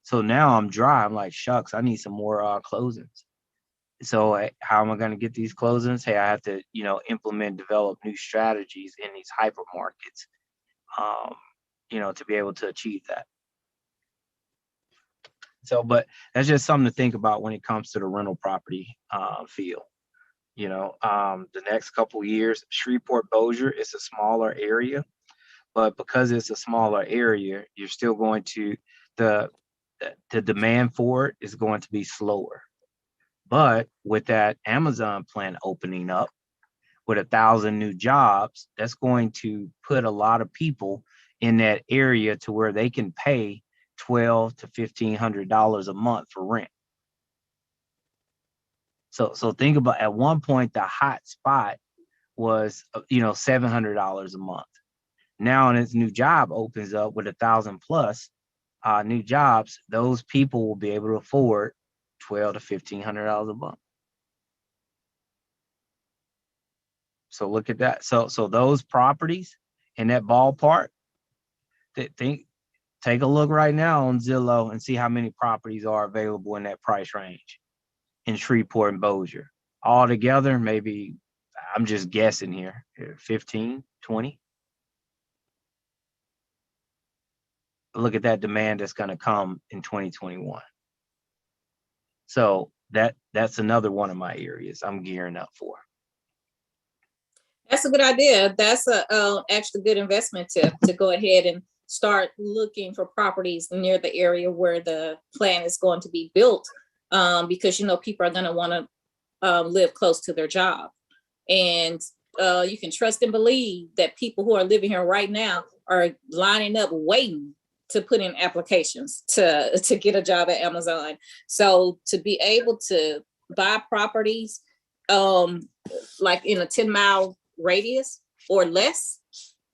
So now I'm dry. I'm like, shucks, I need some more closings. So how am I going to get these closings? Hey, I have to, develop new strategies in these hypermarkets. to be able to achieve that. So, but that's just something to think about when it comes to the rental property field. The next couple of years, Shreveport Bossier is a smaller area, but because it's a smaller area, you're still going to the demand for it is going to be slower. But with that Amazon plant opening up with 1,000 new jobs, that's going to put a lot of people in that area to where they can pay $1,200 to $1,500 a month for rent. So think about, at one point the hot spot was $700 a month. Now, when its new job opens up with 1,000 plus new jobs, those people will be able to afford $1,200 to $1,500 a month. So look at that. So those properties in that ballpark, take a look right now on Zillow and see how many properties are available in that price range in Shreveport and Bossier. All together, maybe, I'm just guessing here, 15, 20. Look at that demand that's going to come in 2021. So that's another one of my areas I'm gearing up for. That's a good idea. That's a actually good investment to go ahead and start looking for properties near the area where the plant is going to be built, because people are going to want to live close to their job, and you can trust and believe that people who are living here right now are lining up waiting to put in applications to get a job at Amazon. So to be able to buy properties like in a 10-mile radius or less,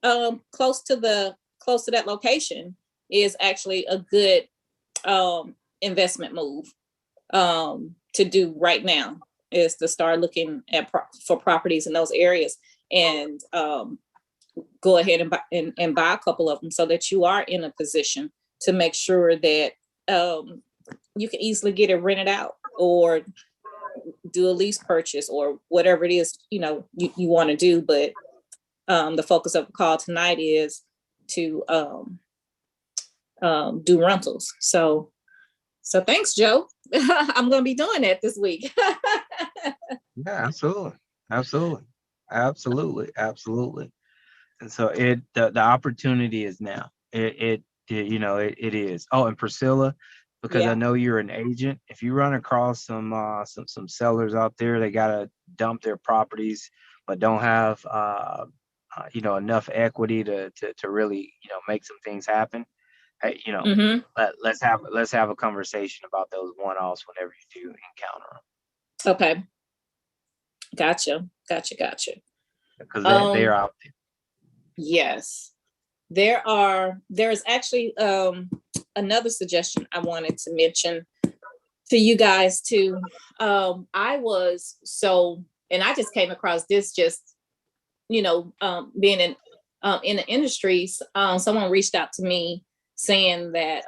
close to that location is actually a good investment move to do right now, is to start looking at for properties in those areas and go ahead and buy a couple of them so that you are in a position to make sure that you can easily get it rented out or do a lease purchase or whatever it is you want to do. But the focus of the call tonight is to do rentals. So thanks, Joe. I'm going to be doing that this week. Yeah, absolutely. And so the opportunity is now. It is. Oh, and Priscilla, because Yeah. I know you're an agent, if you run across some sellers out there, they gotta dump their properties but don't have enough equity to really make some things happen. Hey, Mm-hmm. let's have a conversation about those one-offs whenever you do encounter them, Okay. Gotcha. because they're out there. Yes. There's actually another suggestion I wanted to mention to you guys too. I just came across this being in the industries. Someone reached out to me saying that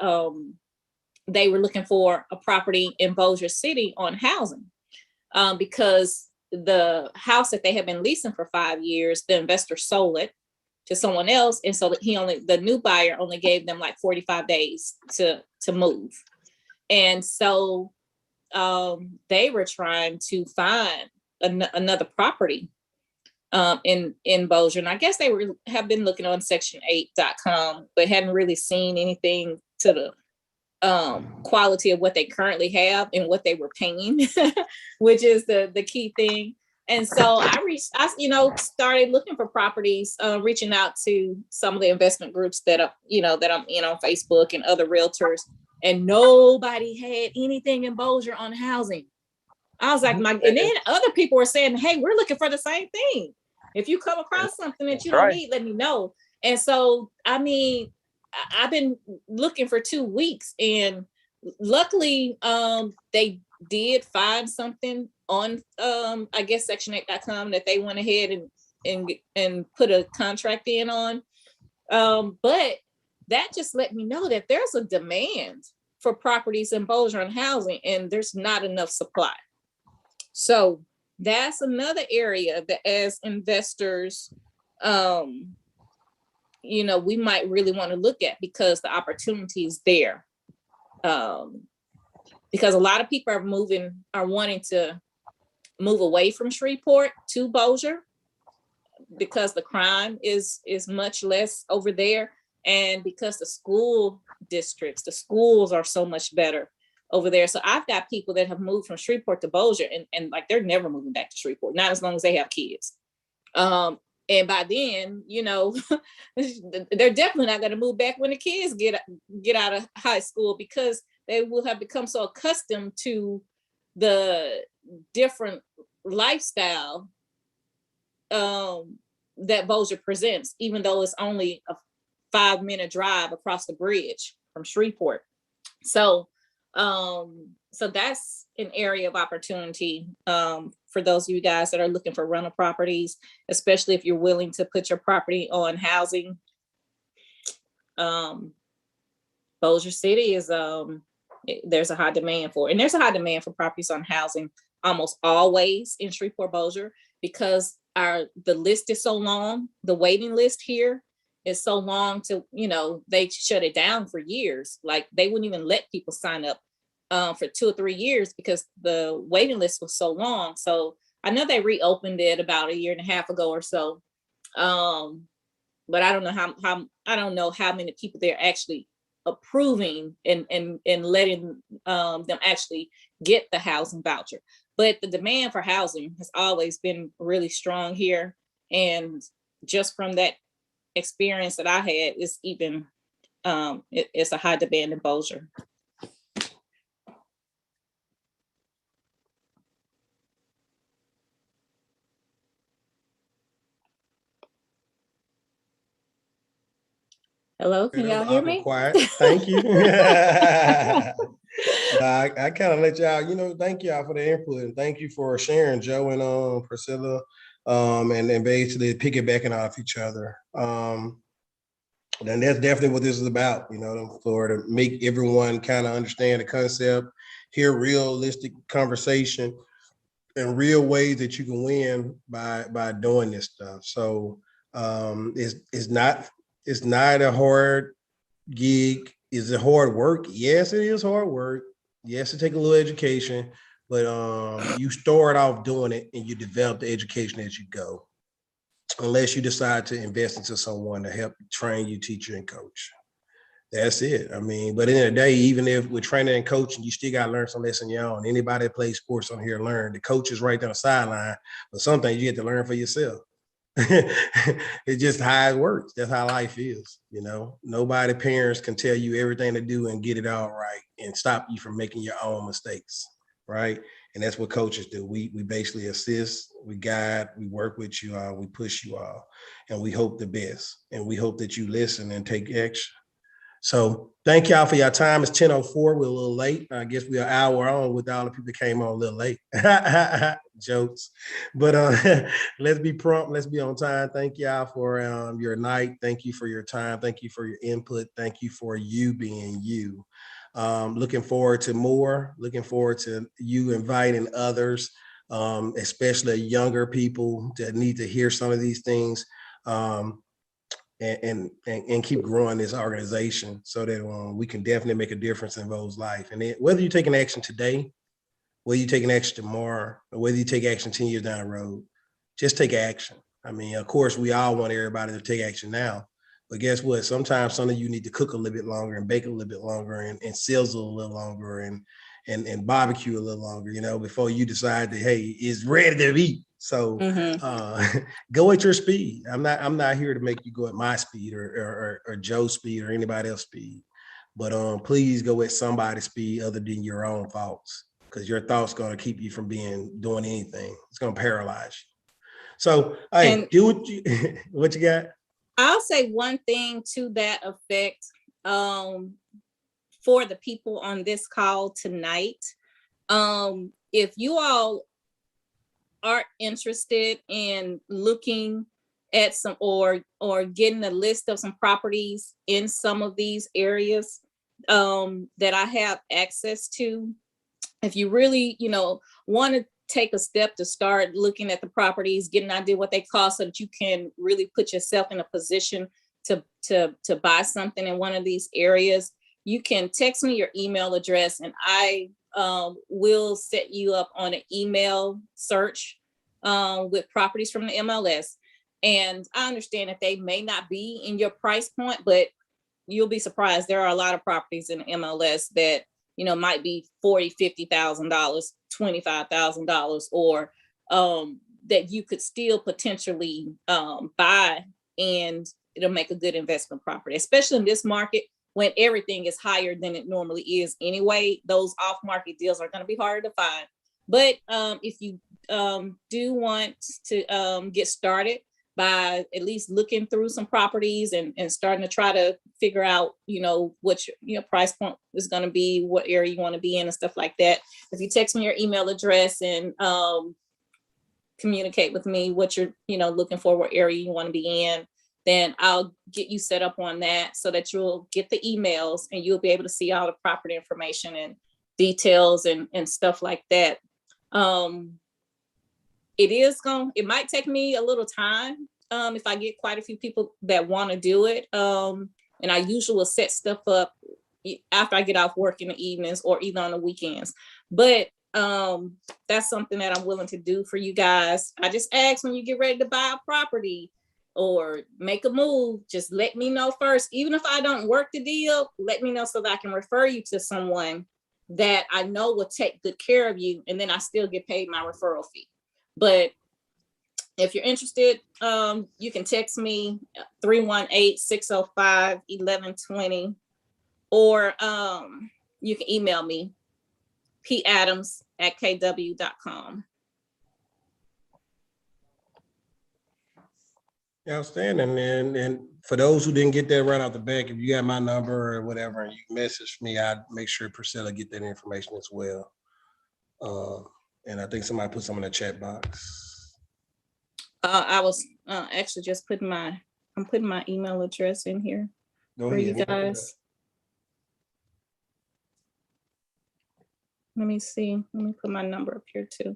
they were looking for a property in Bossier City on housing, because the house that they had been leasing for 5 years, the investor sold it to someone else, and so that the new buyer only gave them like 45 days to move, and so they were trying to find another property in Bossier, and I guess they have been looking on section8.com, but hadn't really seen anything to the quality of what they currently have and what they were paying, which is the key thing. And so I started looking for properties, reaching out to some of the investment groups that I'm in on Facebook and other realtors, and nobody had anything in Bossier on housing. I was like, and then other people were saying, hey, we're looking for the same thing. If you come across something that you don't need, let me know. And so, I've been looking for 2 weeks, and luckily, they did find something on, I guess, section8.com that they went ahead and put a contract in on. But that just let me know that there's a demand for properties in Bossier on housing, and there's not enough supply. So that's another area that, as investors, we might really want to look at, because the opportunity is there. Because a lot of people are wanting to move away from Shreveport to Bossier, because the crime is much less over there, and because the schools are so much better over there. So I've got people that have moved from Shreveport to Bossier, and like they're never moving back to Shreveport, not as long as they have kids. And by then, they're definitely not going to move back when the kids get out of high school, because they will have become so accustomed to the different lifestyle that Bossier presents, even though it's only a 5-minute drive across the bridge from Shreveport. So that's an area of opportunity for those of you guys that are looking for rental properties, especially if you're willing to put your property on housing. Bossier City is there's a high demand for, and there's a high demand for properties on housing almost always in Shreveport Bossier, because the list is so long. The waiting list here is so long to, they shut it down for years. Like they wouldn't even let people sign up for 2 or 3 years because the waiting list was so long. So I know they reopened it about 1.5 years ago or so. But I don't know how many people they're actually approving and letting them actually get the housing voucher. But the demand for housing has always been really strong here. And just from that experience that I had, it's even, it's a high demand in Bossier. Hello, can y'all hear me? Quiet. Thank you. I kind of let y'all, thank y'all for the input, and thank you for sharing, Joe and Priscilla, and basically piggybacking off each other. And that's definitely what this is about, for to make everyone kind of understand the concept, hear realistic conversation, and real ways that you can win by doing this stuff. So it's not a hard gig. Is it hard work? Yes, it is hard work. Yes, it takes a little education, but you start off doing it and you develop the education as you go, unless you decide to invest into someone to help train you, teach you, and coach. That's it. I mean, but in the day, even if we're training and coaching, you still got to learn some lessons your own. Anybody that plays sports on here learn. The coach is right down the sideline, but some things you get to learn for yourself. It's just how it works. That's how life is. Nobody, parents can tell you everything to do and get it all right and stop you from making your own mistakes, right? And that's what coaches do. We basically assist, we guide, we work with you all, we push you all, and we hope the best. And we hope that you listen and take action. So thank y'all for your time. It's 10:04. We're a little late. I guess we're an hour on with all the people that came on a little late. Jokes. But let's be prompt. Let's be on time. Thank y'all for your night. Thank you for your time. Thank you for your input. Thank you for you being you. Looking forward to more. Looking forward to you inviting others, especially younger people that need to hear some of these things. And keep growing this organization so that we can definitely make a difference in those life. And whether you're taking action today, whether you're taking action tomorrow, or whether you take action 10 years down the road, just take action. I mean, of course, we all want everybody to take action now, but guess what? Sometimes some of you need to cook a little bit longer and bake a little bit longer and sizzle a little longer and barbecue a little longer, before you decide that, hey, it's ready to eat. So go at your speed. I'm not here to make you go at my speed or Joe's speed or anybody else's speed, but please go at somebody's speed other than your own thoughts, because your thoughts going to keep you from doing anything. It's going to paralyze you. So hey, do what you got. I'll say one thing to that effect for the people on this call tonight. If you all are interested in looking at some or getting a list of some properties in some of these areas that I have access to, if you really want to take a step to start looking at the properties, get an idea what they cost, so that you can really put yourself in a position to buy something in one of these areas, you can text me your email address and I will set you up on an email search with properties from the MLS. And I understand that they may not be in your price point, but you'll be surprised. There are a lot of properties in the MLS that, you know, might be $40,000, $50,000, $25,000, or that you could still potentially buy, and it'll make a good investment property, especially in this market when everything is higher than it normally is anyway. Those off-market deals are going to be harder to find. But if you do want to get started by at least looking through some properties and starting to try to figure out, you know, what your price point is going to be, what area you want to be in and stuff like that. If you text me your email address and communicate with me what you're, you know, looking for, what area you want to be in, then I'll get you set up on that so that you'll get the emails and you'll be able to see all the property information and details and stuff like that. It might take me a little time if I get quite a few people that want to do it. And I usually will set stuff up after I get off work in the evenings or either on the weekends. But that's something that I'm willing to do for you guys. I just ask, when you get ready to buy a property or make a move, just let me know first. Even if I don't work the deal, let me know so that I can refer you to someone that I know will take good care of you, and then I still get paid my referral fee. But if you're interested, you can text me 318-605-1120, or you can email me padams@kw.com. Outstanding. And for those who didn't get that right out the back, if you got my number or whatever and you message me, I'd make sure Priscilla get that information as well. And I think somebody put some in the chat box. I was actually just putting my email address in here for you guys. Let me see. Let me put my number up here too.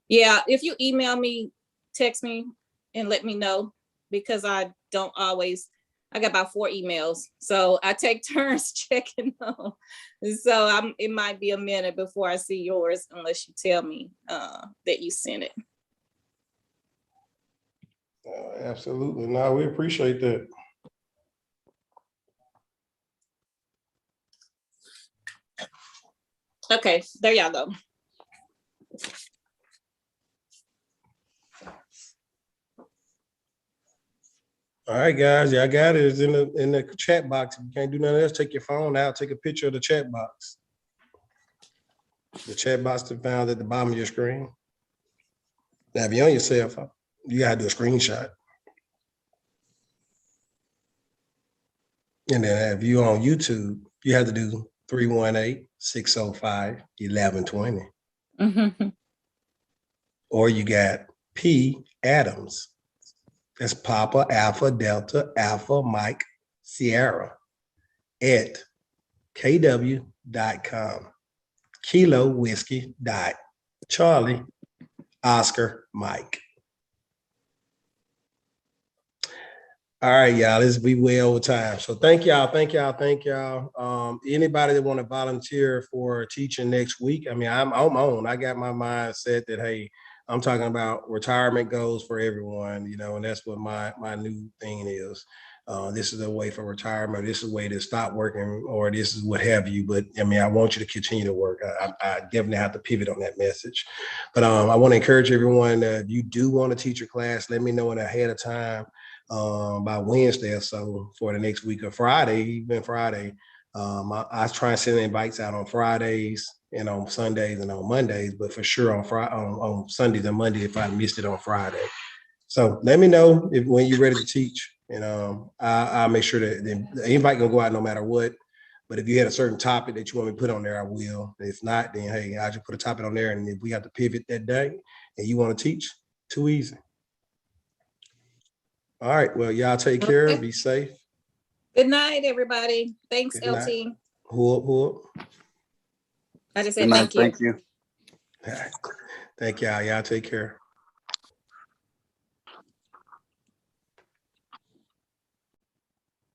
Yeah, if you email me, text me and let me know, because I got about 4 emails. So I take turns checking them. So it might be a minute before I see yours unless you tell me that you sent it. Absolutely. No, we appreciate that. Okay, there y'all go. All right, guys. Yeah, I got it. It's in the chat box. If you can't do nothing else, take your phone out, take a picture of the chat box. The chat box is found at the bottom of your screen. Now, if you're on your cell phone, you gotta do a screenshot. And then if you're on YouTube, you have to do 318-605-1120. Mm-hmm. Or you got P. Adams. That's Papa, Alpha, Delta, Alpha, Mike, Sierra at kw.com. Kilo Whiskey dot Charlie Oscar Mike. All right, y'all. This be way over time. So thank y'all. Anybody that want to volunteer for teaching next week? I mean, I'm on my own. I got my mindset that, hey, I'm talking about retirement goals for everyone, you know, and that's what my new thing is. This is a way for retirement. This is a way to stop working, or this is what have you. But I mean, I want you to continue to work. I definitely have to pivot on that message. But I want to encourage everyone that if you do want to teach a class, let me know ahead of time by Wednesday or so for the next week, or Friday. I try and send invites out on Fridays and on Sundays and on Mondays, but for sure on Sundays and Monday if I missed it on Friday. So let me know when you're ready to teach, and I'll make sure that the invite gonna go out no matter what. But if you had a certain topic that you want me to put on there, I will. If not, then hey, I'll just put a topic on there, and if we have to pivot that day and you want to teach, too easy. All right, well, y'all take care. Okay. Be safe. Good night, everybody. Thanks, Good night. LT. Who up? I just said thank you. Thank you. Thank y'all. Y'all take care.